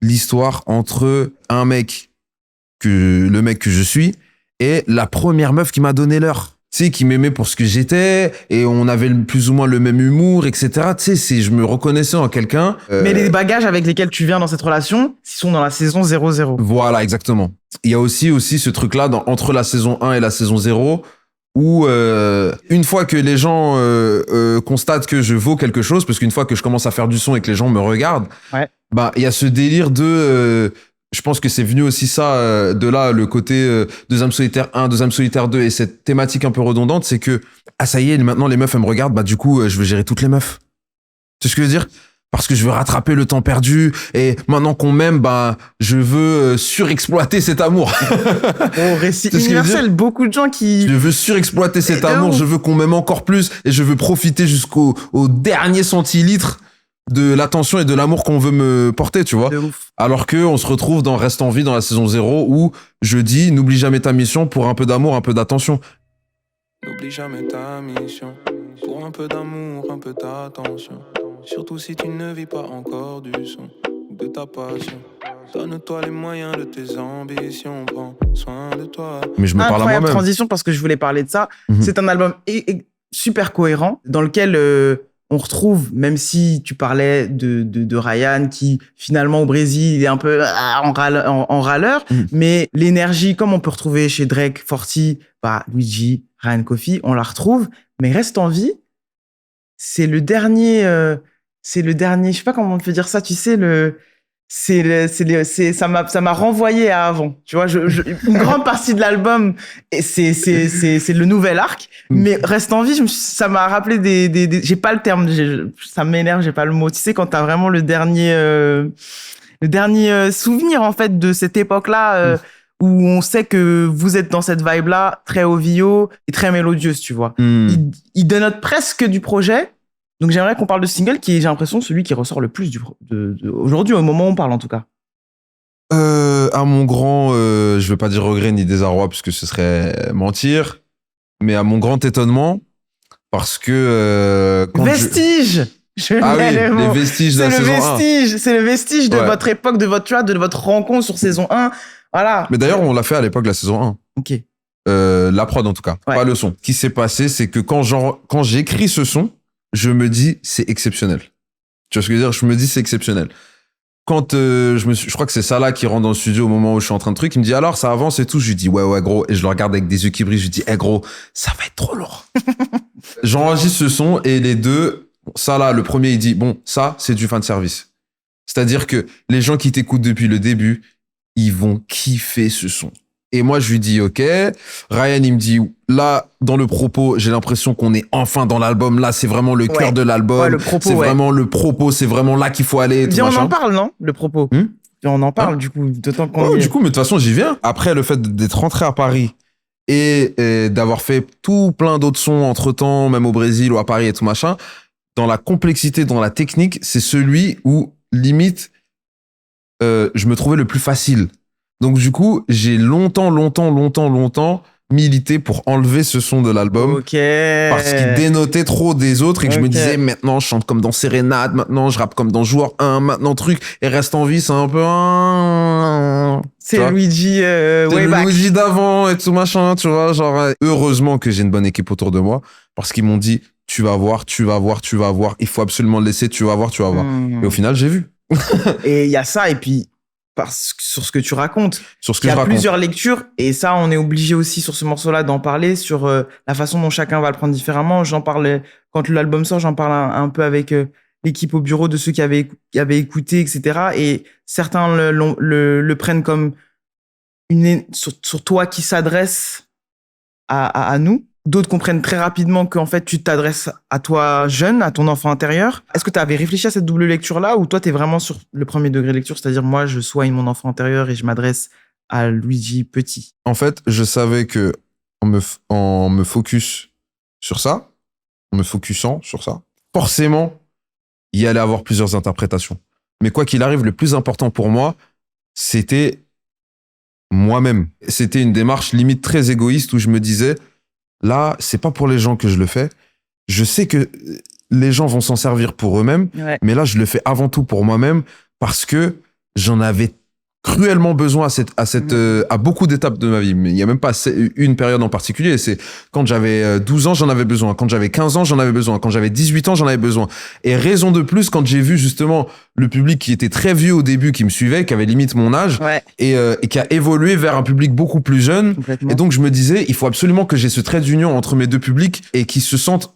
l'histoire entre le mec que je suis et la première meuf qui m'a donné l'heure. Tu sais, qui m'aimait pour ce que j'étais, et on avait plus ou moins le même humour, etc. Tu sais, je me reconnaissais en quelqu'un. Mais les bagages avec lesquels tu viens dans cette relation, ils sont dans la saison 00. Voilà, exactement. Il y a aussi ce truc-là entre la saison 1 et la saison 0, où une fois que les gens constatent que je vaux quelque chose, parce qu'une fois que je commence à faire du son et que les gens me regardent, il y a ce délire de... je pense que c'est venu aussi ça, de là, le côté Deuxième Solitaire 1, Deuxième Solitaire 2, et cette thématique un peu redondante, c'est que, ça y est, maintenant les meufs, elles me regardent, du coup, je veux gérer toutes les meufs. Tu sais ce que je veux dire? Parce que je veux rattraper le temps perdu, et maintenant qu'on m'aime, je veux surexploiter cet amour. Récit C'est ce que je veux universel, beaucoup de gens qui... Je veux surexploiter cet amour, ouf. je veux qu'on m'aime encore plus, et je veux profiter jusqu'au dernier centilitre de l'attention et de l'amour qu'on veut me porter, tu vois. De ouf. Alors que on se retrouve dans Reste en vie dans la saison 0, où je dis n'oublie jamais ta mission pour un peu d'amour, un peu d'attention. N'oublie jamais ta mission. Pour un peu d'amour, un peu d'attention. Surtout si tu ne vis pas encore du son ou de ta passion. Donne-toi les moyens de tes ambitions. Prends soin de toi. Mais je me parle à Incroyable moi-même. transition, parce que je voulais parler de ça. Mhm. C'est un album super cohérent, dans lequel on retrouve, même si tu parlais de Ryan, qui finalement au Brésil il est un peu en râleur, mais l'énergie, comme on peut retrouver chez Drake, 40, Luigi, Ryan Coffey, on la retrouve. Mais Reste en vie, c'est le dernier, je sais pas comment on peut dire ça, tu sais, ça m'a renvoyé à avant, tu vois. Une grande partie de l'album, c'est le nouvel arc, mais Reste en vie, ça m'a rappelé j'ai pas le terme, ça m'énerve, j'ai pas le mot. Tu sais, quand t'as vraiment le dernier souvenir en fait de cette époque-là. Où on sait que vous êtes dans cette vibe-là, très OVO et très mélodieuse, tu vois. Il dénote presque du projet. Donc j'aimerais qu'on parle de single qui est, j'ai l'impression, celui qui ressort le plus aujourd'hui, au moment où on parle en tout cas. À mon grand, je veux pas dire regret ni désarroi, puisque ce serait mentir, mais à mon grand étonnement, parce que... Vestige Ah oui, les vestiges de la saison 1. C'est le vestige de votre époque, de votre rencontre sur saison 1. Voilà. Mais d'ailleurs, on l'a fait à l'époque de la saison 1. Ok. la prod en tout cas, Ouais. pas le son. Ce qui s'est passé, c'est que quand j'écris ce son, je me dis c'est exceptionnel. Tu vois ce que je veux dire? Je me dis c'est exceptionnel. Quand je crois que c'est Salah qui rentre dans le studio au moment où je suis en train de truc, il me dit alors ça avance et tout, je lui dis ouais gros, et je le regarde avec des yeux qui brillent, je lui dis gros, ça va être trop lourd. J'enregistre ce son et les deux, Salah le premier il dit bon ça c'est du fan service. C'est-à-dire que les gens qui t'écoutent depuis le début, ils vont kiffer ce son. Et moi, je lui dis, OK. Ryan, il me dit, là, dans le propos, j'ai l'impression qu'on est enfin dans l'album. Là, c'est vraiment le cœur de l'album. Ouais, le propos, c'est ouais. vraiment le propos. C'est vraiment là qu'il faut aller. Et tout Viens, on machin. en parle, non? Le propos. Viens, on en parle, du coup, d'autant qu'on Oh, y est. du coup, mais de toute façon, j'y viens. Après, le fait d'être rentré à Paris et d'avoir fait tout plein d'autres sons entre-temps, même au Brésil ou à Paris et tout machin, dans la complexité, dans la technique, c'est celui où, limite, je me trouvais le plus facile. Donc du coup, j'ai longtemps milité pour enlever ce son de l'album. Ok. Parce qu'il dénotait trop des autres et que je me Ok. disais maintenant je chante comme dans Sérénade, maintenant je rappe comme dans Joueur 1, maintenant truc, et Reste en vie c'est un peu C'est tu vois. Luigi C'est way le back. Luigi d'avant et tout machin, tu vois, genre heureusement que j'ai une bonne équipe autour de moi parce qu'ils m'ont dit tu vas voir, il faut absolument le laisser, tu vas voir. Hmm. Et au final, j'ai vu Et il y a ça, et puis sur ce que tu racontes, sur ce que il y je a raconte. plusieurs lectures, et ça, on est obligé aussi sur ce morceau-là d'en parler, sur la façon dont chacun va le prendre différemment. J'en parle, quand l'album sort, j'en parle un peu avec l'équipe au bureau de ceux qui avaient écouté, etc. Et certains le prennent comme sur toi qui s'adresse à nous. D'autres comprennent très rapidement qu'en fait, tu t'adresses à toi jeune, à ton enfant intérieur. Est-ce que tu avais réfléchi à cette double lecture-là, ou toi, tu es vraiment sur le premier degré de lecture, c'est-à-dire moi, je soigne mon enfant intérieur et je m'adresse à Luigi petit? En fait, je savais que en me focus sur ça, en me focusant sur ça, forcément, il y allait avoir plusieurs interprétations. Mais quoi qu'il arrive, le plus important pour moi, c'était moi-même. C'était une démarche limite très égoïste où je me disais, là, c'est pas pour les gens que je le fais. Je sais que les gens vont s'en servir pour eux-mêmes, Ouais. mais là, je le fais avant tout pour moi-même parce que j'en avais cruellement besoin à beaucoup d'étapes de ma vie. Mais il y a même pas une période en particulier. C'est quand j'avais 12 ans, j'en avais besoin. Quand j'avais 15 ans, j'en avais besoin. Quand j'avais 18 ans, j'en avais besoin. Et raison de plus, quand j'ai vu justement le public qui était très vieux au début, qui me suivait, qui avait limite mon âge, Ouais, et qui a évolué vers un public beaucoup plus jeune. complètement. Et donc, je me disais, il faut absolument que j'ai ce trait d'union entre mes deux publics et qu'ils se sentent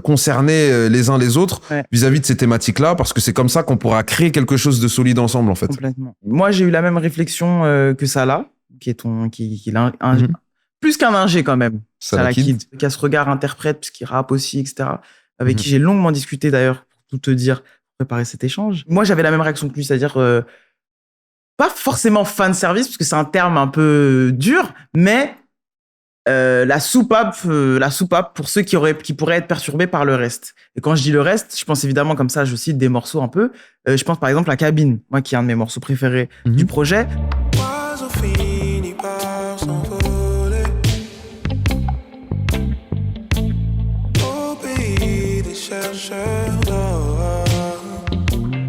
concernés les uns les autres Ouais. vis-à-vis de ces thématiques-là, parce que c'est comme ça qu'on pourra créer quelque chose de solide ensemble, en fait. Complètement. Moi, j'ai eu la même réflexion que Salah, qui est Mhm. plus qu'un ingé quand même. Salah Kid. Qui a ce regard interprète, puisqu'il rappe aussi, etc. Avec Mhm. qui j'ai longuement discuté d'ailleurs, pour tout te dire, pour préparer cet échange. Moi, j'avais la même réaction que lui, c'est-à-dire pas forcément fan service, parce que c'est un terme un peu dur, mais la soupape pour ceux qui pourraient être perturbés par le reste. Et quand je dis le reste, je pense évidemment, comme ça, je cite des morceaux un peu. Je pense par exemple à Cabine, moi qui est un de mes morceaux préférés Mhm. du projet. Oiseau finit par s'envoler au pays des chercheurs d'or.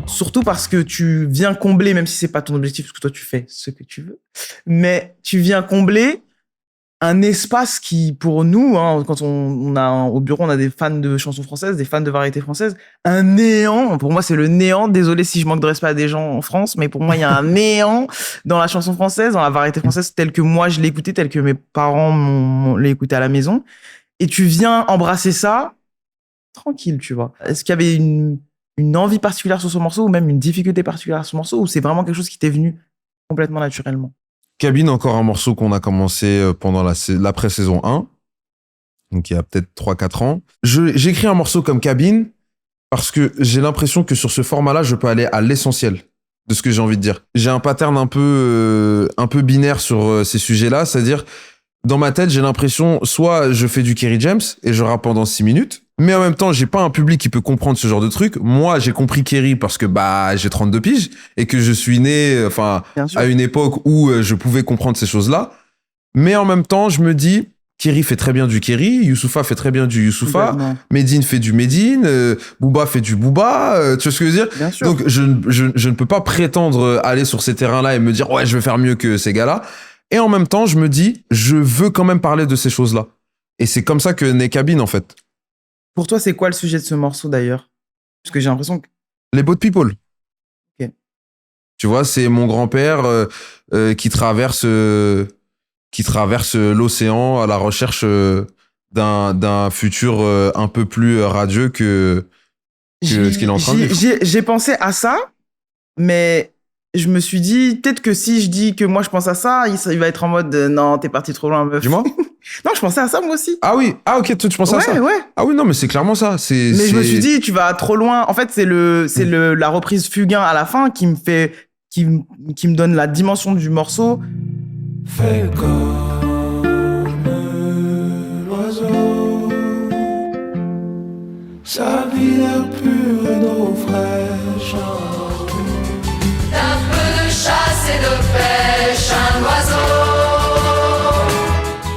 Surtout parce que tu viens combler, même si c'est pas ton objectif, parce que toi tu fais ce que tu veux, mais tu viens combler un espace qui, pour nous, hein, quand au bureau, on a des fans de chansons françaises, des fans de variétés françaises, un néant. Pour moi, c'est le néant. Désolé si je manque de respect à des gens en France, mais pour moi, il y a un néant dans la chanson française, dans la variété française, telle que moi je l'ai écoutée, telle que mes parents l'ont écoutée à la maison. Et tu viens embrasser ça tranquille, tu vois. Est-ce qu'il y avait une envie particulière sur ce morceau, ou même une difficulté particulière sur ce morceau, ou c'est vraiment quelque chose qui t'est venu complètement naturellement? Cabine, encore un morceau qu'on a commencé pendant l'après-saison 1, donc il y a peut-être 3-4 ans. J'écris un morceau comme Cabine parce que j'ai l'impression que sur ce format-là, je peux aller à l'essentiel de ce que j'ai envie de dire. J'ai un pattern un peu binaire sur ces sujets-là, c'est-à-dire, dans ma tête, j'ai l'impression, soit je fais du Kerry James et je rappe pendant 6 minutes, mais en même temps, j'ai pas un public qui peut comprendre ce genre de truc. Moi, j'ai compris Kerry parce que j'ai 32 piges et que je suis né Bien sûr. à une époque où je pouvais comprendre ces choses-là. Mais en même temps, je me dis, Kerry fait très bien du Kerry, Youssoupha fait très bien du Youssoupha, Complètement. Medine fait du Medine, Booba fait du Booba, tu vois ce que je veux dire? Bien sûr. Donc, je ne peux pas prétendre aller sur ces terrains-là et me dire, ouais, je vais faire mieux que ces gars-là. Et en même temps, je me dis, je veux quand même parler de ces choses-là. Et c'est comme ça que naît Cabine, en fait. Pour toi, c'est quoi le sujet de ce morceau d'ailleurs? Parce que j'ai l'impression que. Les boat people. Ok. Tu vois, c'est mon grand-père qui traverse l'océan à la recherche d'un futur un peu plus radieux que ce qu'il est en train de vivre. J'ai pensé à ça, mais je me suis dit, peut-être que si je dis que moi je pense à ça, il va être en mode non, t'es parti trop loin, meuf. Dis-moi. Non, je pensais à ça moi aussi. Ah oui, ah ok, toi tu pensais à ça. Ouais. Ah oui, non, mais c'est clairement ça. Mais je me suis dit, tu vas trop loin. En fait, c'est la reprise Fugain à la fin qui me donne la dimension du morceau. Fais comme l'oiseau, sa vie l'air pur et d'eau fraîche. D'un peu de chasse et de pêche, un oiseau.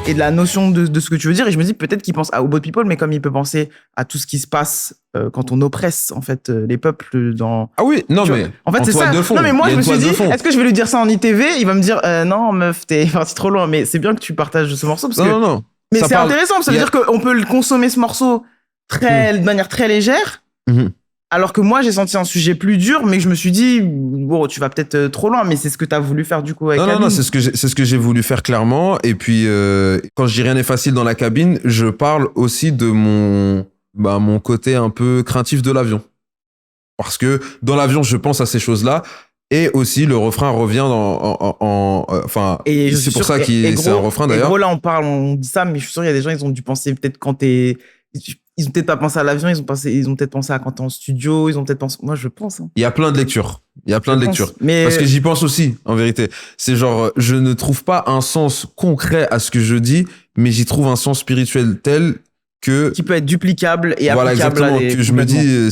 Et de la notion de ce que tu veux dire. Et je me dis peut-être qu'il pense au boat people, mais comme il peut penser à tout ce qui se passe quand on oppresse en fait les peuples dans. Ah oui, non mais en fait c'est ça. de fond, non mais moi il y je a me une suis toile dit, de fond. est-ce que je vais lui dire ça en ITV? Il va me dire non meuf, t'es parti trop loin. Mais c'est bien que tu partages ce morceau parce que. Non. Mais Ça c'est parle- intéressant. Ça veut dire qu'on peut le consommer ce morceau de manière très légère. Mhm. Alors que moi, j'ai senti un sujet plus dur, mais je me suis dit, bon, tu vas peut-être trop loin, mais c'est ce que tu as voulu faire du coup avec Non, Amine. c'est ce que j'ai voulu faire clairement. Et puis, quand je dis rien n'est facile dans la cabine, je parle aussi de mon côté un peu craintif de l'avion. Parce que dans l'avion, je pense à ces choses-là. Et aussi, le refrain revient enfin, Et je c'est suis pour sûr ça que- que et c'est un gros- refrain et d'ailleurs. gros, là, on dit ça, mais je suis sûr, il y a des gens, ils ont dû penser peut-être quand t'es. Ils ont peut-être pas pensé à l'avion, ils ont peut-être pensé à quand t'es en studio, ils ont peut-être pensé. Moi, je pense. Hein. Il y a plein de lectures. Il y a plein Je de pense. lectures. Mais Parce que j'y pense aussi, en vérité. C'est genre, je ne trouve pas un sens concret à ce que je dis, mais j'y trouve un sens spirituel tel que. qui peut être duplicable et Voilà, applicable exactement. à des. Que je me dis, Complètement.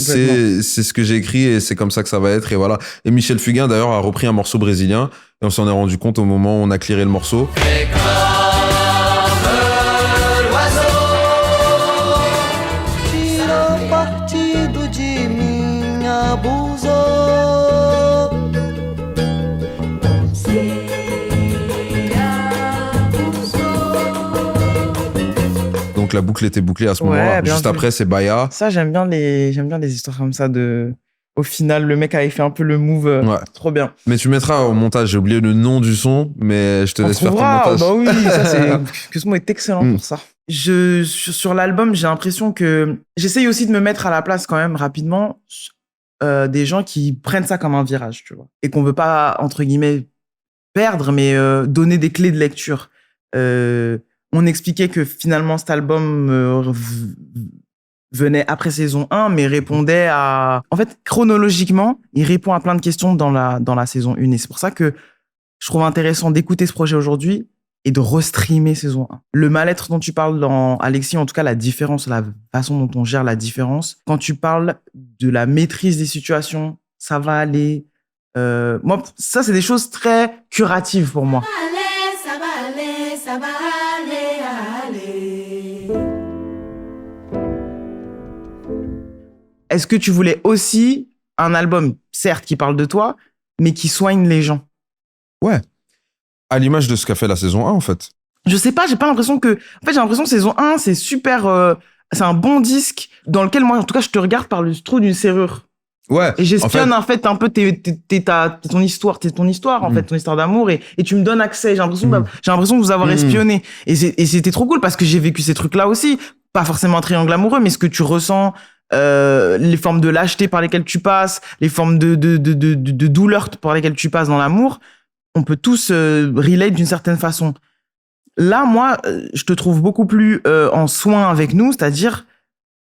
c'est ce que j'ai écrit et c'est comme ça que ça va être. Et voilà. Et Michel Fugain, d'ailleurs, a repris un morceau brésilien. Et on s'en est rendu compte au moment où on a clearé le morceau. Fais comme l'oiseau. Tira partido de minha blusa. Donc la boucle était bouclée à ce Ouais, moment-là. bien Juste vu. après, c'est Baya. Ça, j'aime bien les histoires comme ça de. Au final, le mec avait fait un peu le move. Ouais. Trop bien. Mais tu mettras au montage. J'ai oublié le nom du son, mais je te On laisse faire ton trouvera. montage. Bah oui, ça c'est. Que ce mot est excellent Mm. pour ça. Sur l'album, j'ai l'impression que j'essaye aussi de me mettre à la place quand même rapidement des gens qui prennent ça comme un virage, tu vois, et qu'on veut pas entre guillemets perdre, mais donner des clés de lecture. On expliquait que finalement cet album venait après saison 1, mais répondait à... En fait, chronologiquement, il répond à plein de questions dans la saison 1. Et c'est pour ça que je trouve intéressant d'écouter ce projet aujourd'hui et de restreamer saison 1. Le mal-être dont tu parles dans Alexis, en tout cas la différence, la façon dont on gère la différence, quand tu parles de la maîtrise des situations, ça va aller... moi, ça, c'est des choses très curatives pour moi. Allez, ça va aller, ça va aller, aller. Est-ce que tu voulais aussi un album, certes, qui parle de toi, mais qui soigne les gens? Ouais. À l'image de ce qu'a fait la saison 1, en fait. Je sais pas, j'ai pas l'impression que... En fait, j'ai l'impression que saison 1, c'est super... c'est un bon disque dans lequel, moi, en tout cas, je te regarde par le trou d'une serrure. Ouais. Et j'espionne, en en fait, un peu ton histoire, en fait, ton histoire d'amour, et tu me donnes accès. J'ai l'impression de vous avoir espionné. Et c'était trop cool parce que j'ai vécu ces trucs-là aussi. Pas forcément un triangle amoureux, mais ce que tu ressens, les formes de lâcheté par lesquelles tu passes, les formes de douleur par lesquelles tu passes dans l'amour, on peut tous relate d'une certaine façon. Là, moi, je te trouve beaucoup plus en soin avec nous, c'est-à-dire,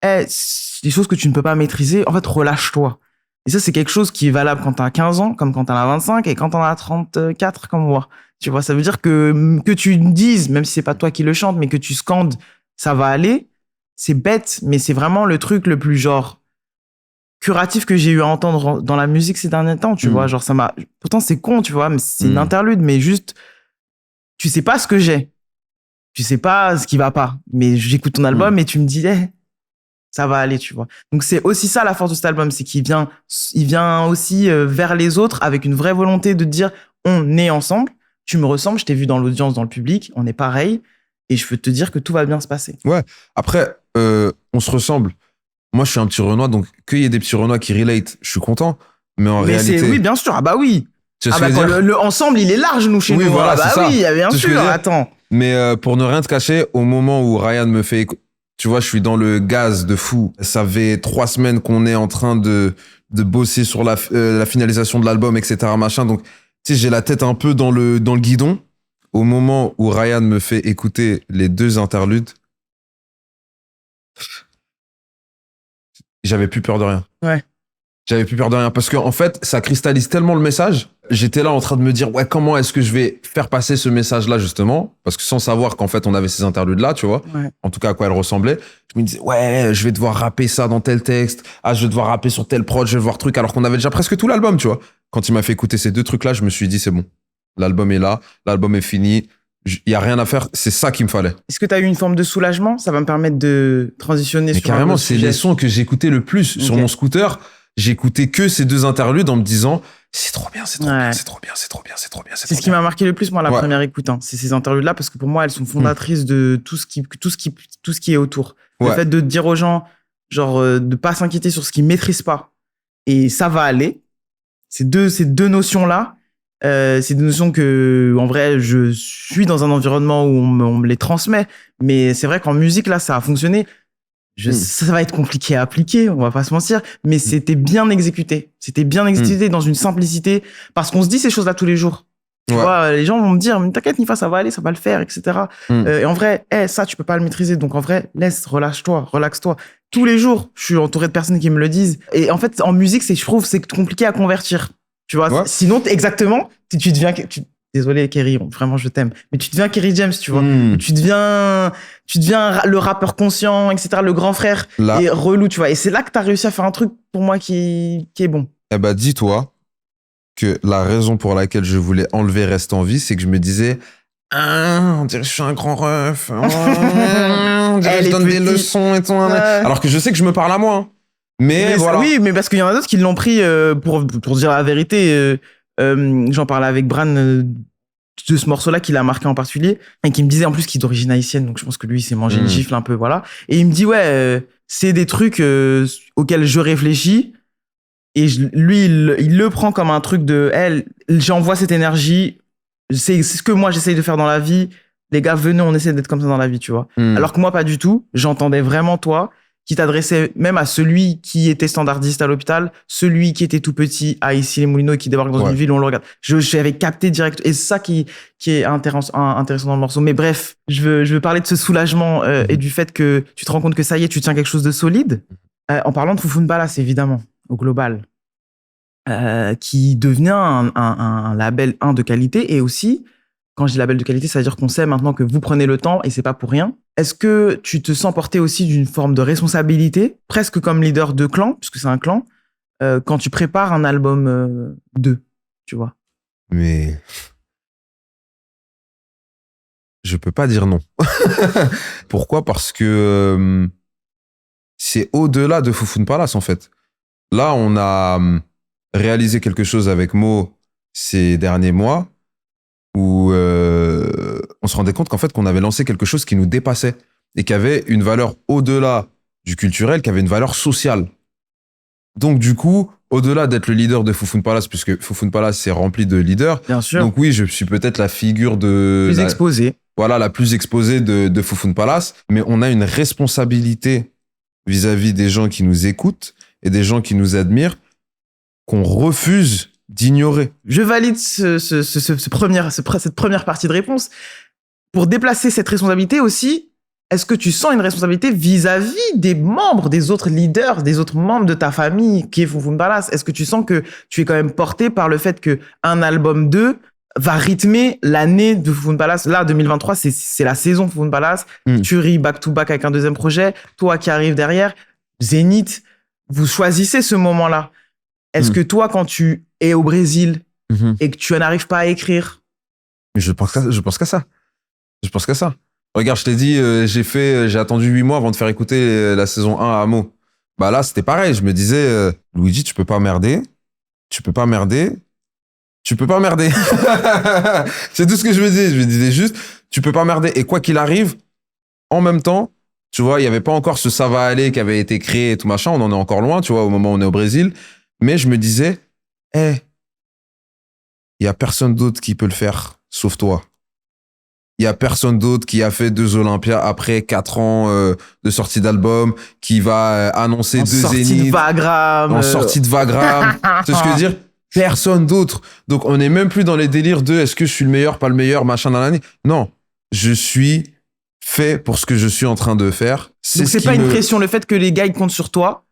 des choses que tu ne peux pas maîtriser, en fait, relâche-toi. Et ça, c'est quelque chose qui est valable quand t'as 15 ans, comme quand t'en as 25, et quand t'en as 34, comme moi. Tu vois, ça veut dire que tu dises, même si c'est pas toi qui le chante, mais que tu scandes, ça va aller. C'est bête, mais c'est vraiment le truc le plus genre curatif que j'ai eu à entendre dans la musique ces derniers temps, tu vois. Genre, ça m'a... Pourtant, c'est con, tu vois, mais c'est une interlude, mais juste, tu sais pas ce que j'ai. Tu sais pas ce qui va pas. Mais j'écoute ton album et tu me dis, ça va aller, tu vois. Donc, c'est aussi ça la force de cet album, c'est qu'il vient aussi vers les autres avec une vraie volonté de dire, on est ensemble. tu me ressembles, je t'ai vu dans l'audience, dans le public, on est pareil, et je peux te dire que tout va bien se passer. Après, on se ressemble. Moi, je suis un petit Renoir, donc qu'il y ait des petits Renois qui relate, je suis content. Mais en réalité... Oui, bien sûr. Ah bah oui. Tu vois ce que je veux dire? Le ensemble, il est large, nous, chez Oui, nous. voilà, Ah bah c'est ça. oui, bien Tu vois ce que je veux sûr. dire? Attends. Mais pour ne rien te cacher, au moment où Ryan me fait... Tu vois, je suis dans le gaz de fou. Ça fait 3 semaines qu'on est en train de bosser sur la finalisation de l'album, etc. Machin. Donc, tu sais, j'ai la tête un peu dans le guidon. Au moment où Ryan me fait écouter les 2 interludes, j'avais plus peur de rien. Ouais. J'avais plus peur de rien parce qu'en fait, ça cristallise tellement le message. J'étais là en train de me dire, ouais, comment est-ce que je vais faire passer ce message-là, justement? Parce que sans savoir qu'en fait, on avait ces interludes-là, tu vois. Ouais. En tout cas, à quoi elles ressemblaient. Je me disais, ouais, je vais devoir rapper ça dans tel texte. Ah, je vais devoir rapper sur tel prod, je vais voir truc. Alors qu'on avait déjà presque tout l'album, tu vois. Quand il m'a fait écouter ces 2 trucs-là, je me suis dit, c'est bon. L'album est là. L'album est fini. Il y a rien à faire. C'est ça qu'il me fallait. Est-ce que tu as eu une forme de soulagement? Ça va me permettre de transitionner Mais sur un carrément, autre c'est sujet. les sons que j'écoutais le plus sur Ok. mon scooter. J'écoutais que ces 2 interludes en me disant, c'est trop bien, c'est trop Ouais. bien, c'est trop bien, c'est trop bien, c'est trop bien, C'est trop ce qui bien. m'a marqué le plus, moi, la Ouais. première écoute. Hein. C'est ces interludes-là, parce que pour moi, elles sont fondatrices de tout ce qui est autour. Le Ouais. fait de dire aux gens, genre, de pas s'inquiéter sur ce qu'ils maîtrisent pas. Et ça va aller. Ces deux notions-là, c'est des notions que, en vrai, je suis dans un environnement où on me les transmet. Mais c'est vrai qu'en musique, là, ça a fonctionné. Ça va être compliqué à appliquer, on va pas se mentir, mais c'était bien exécuté. C'était bien exécuté dans une simplicité, parce qu'on se dit ces choses-là tous les jours. Tu Ouais. vois, les gens vont me dire, mais t'inquiète, Nifa, ça va aller, ça va le faire, etc. Et en vrai, ça, tu peux pas le maîtriser. Donc en vrai, relâche-toi, relaxe-toi. Tous les jours, je suis entouré de personnes qui me le disent. Et en fait, en musique, je trouve, c'est compliqué à convertir. Tu vois, Ouais. sinon, exactement, tu deviens... Désolé, Kerry, vraiment, je t'aime. Mais tu deviens Kerry James, tu vois. Tu deviens le rappeur conscient, etc., le grand frère Là. et relou, tu vois. Et c'est là que tu as réussi à faire un truc, pour moi, qui est bon. Eh ben, dis-toi que la raison pour laquelle je voulais enlever Reste en vie, c'est que je me disais, on dirait que je suis un grand ref. On dirait que je donne des leçons et tout. Alors que je sais que je me parle à moi. Hein. Mais voilà. Oui, mais parce qu'il y en a d'autres qui l'ont pris, pour dire la vérité, j'en parlais avec Bran de ce morceau-là qu'il a marqué en particulier, et qui me disait en plus qu'il est d'origine haïtienne, donc je pense que lui, il s'est mangé une gifle un peu, voilà. Et il me dit, c'est des trucs auxquels je réfléchis, et lui, il le prend comme un truc de, j'envoie cette énergie, c'est ce que moi, j'essaye de faire dans la vie. Les gars, venez, on essaie d'être comme ça dans la vie, tu vois. Alors que moi, pas du tout. J'entendais vraiment toi, qui t'adressait même à celui qui était standardiste à l'hôpital, celui qui était tout petit à Issy-les-Moulineaux et qui débarque dans une ville où on le regarde. J'avais capté direct. Et c'est ça qui est intéressant dans le morceau. Mais bref, je veux parler de ce soulagement et du fait que tu te rends compte que ça y est, tu tiens quelque chose de solide. En parlant de Foufoune Palace, évidemment, au global, qui devient un label de qualité, et aussi, quand je dis label de qualité, ça veut dire qu'on sait maintenant que vous prenez le temps et c'est pas pour rien. Est-ce que tu te sens porté aussi d'une forme de responsabilité, presque comme leader de clan, puisque c'est un clan, quand tu prépares un album 2, tu vois? Mais je peux pas dire non. Pourquoi? Parce que c'est au-delà de Foufoune Palace, en fait. Là, on a réalisé quelque chose avec Mo ces derniers mois où on se rendait compte qu'en fait, qu'on avait lancé quelque chose qui nous dépassait et qui avait une valeur au-delà du culturel, qui avait une valeur sociale. Donc, du coup, au-delà d'être le leader de Foufoune Palace, puisque Foufoune Palace c'est rempli de leaders. Bien sûr. Donc oui, je suis peut-être la figure plus exposée. Voilà, la plus exposée de Foufoune Palace, mais on a une responsabilité vis-à-vis des gens qui nous écoutent et des gens qui nous admirent qu'on refuse d'ignorer. Je valide cette première partie de réponse. Pour déplacer cette responsabilité aussi, est-ce que tu sens une responsabilité vis-à-vis des membres, des autres leaders, des autres membres de ta famille qui est Foufoune Palace? Est-ce que tu sens que tu es quand même porté par le fait qu'un album 2 va rythmer l'année de Foufoune Palace? Là, 2023, c'est la saison Foufoune Palace. Tu ris back-to-back avec un deuxième projet. Toi qui arrives derrière, Zénith, vous choisissez ce moment-là. Est-ce que toi, quand tu es au Brésil et que tu n'arrives pas à écrire... Mais je pense qu'à ça. Je pense qu'à ça. Regarde, je t'ai dit, j'ai attendu 8 mois avant de faire écouter la saison 1 à Amo. Bah là, c'était pareil. Je me disais, Luigi, tu peux pas merder. tu peux pas merder. C'est tout ce que je me disais. Je me disais juste, tu peux pas merder. Et quoi qu'il arrive, en même temps, tu vois, il y avait pas encore ce ça va aller qui avait été créé et tout machin. On en est encore loin, tu vois, au moment où on est au Brésil. Mais je me disais, il y a personne d'autre qui peut le faire, sauf toi. Il y a personne d'autre qui a fait 2 Olympias après 4 ans de sortie d'album, qui va annoncer 2 sortie Zénith. de Vagram. En sortie de Vagram. Tu sais ce que je veux dire? Personne d'autre. Donc, on n'est même plus dans les délires de est-ce que je suis le meilleur, pas le meilleur, machin dans l'année. Non. Je suis fait pour ce que je suis en train de faire. Donc, c'est pas une pression. Le fait que les gars, ils comptent sur toi,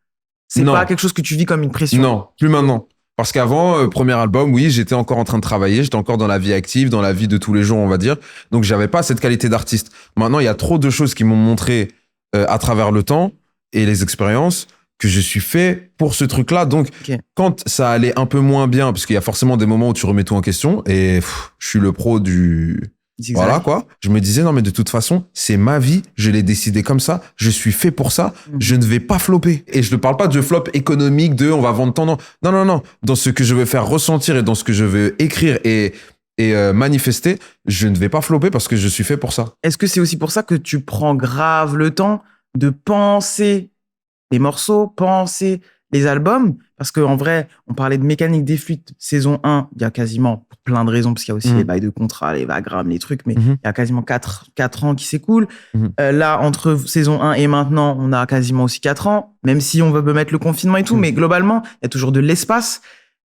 c'est Non. pas quelque chose que tu vis comme une pression. Non, plus maintenant. Parce qu'avant, premier album, oui, j'étais encore en train de travailler, j'étais encore dans la vie active, dans la vie de tous les jours, on va dire. Donc, j'avais pas cette qualité d'artiste. Maintenant, il y a trop de choses qui m'ont montré à travers le temps et les expériences que je suis fait pour ce truc-là. Donc, quand ça allait un peu moins bien, parce qu'il y a forcément des moments où tu remets tout en question, et je suis le pro du... Voilà, quoi. Je me disais, non, mais de toute façon, c'est ma vie, je l'ai décidé comme ça, je suis fait pour ça, je ne vais pas flopper. Et je ne parle pas de flop économique, de on va vendre tant, non. Non. Dans ce que je veux faire ressentir et dans ce que je veux écrire et manifester, je ne vais pas flopper parce que je suis fait pour ça. Est-ce que c'est aussi pour ça que tu prends grave le temps de penser les morceaux, penser les albums? Parce qu'en vrai, on parlait de Mécanique des Fuites, saison 1, il y a quasiment, pour plein de raisons, parce qu'il y a aussi les bails de contrat, les Vagram, les trucs, mais il y a quasiment 4 ans qui s'écoulent. Là, entre saison 1 et maintenant, on a quasiment aussi 4 ans, même si on veut mettre le confinement et tout, mais globalement, il y a toujours de l'espace.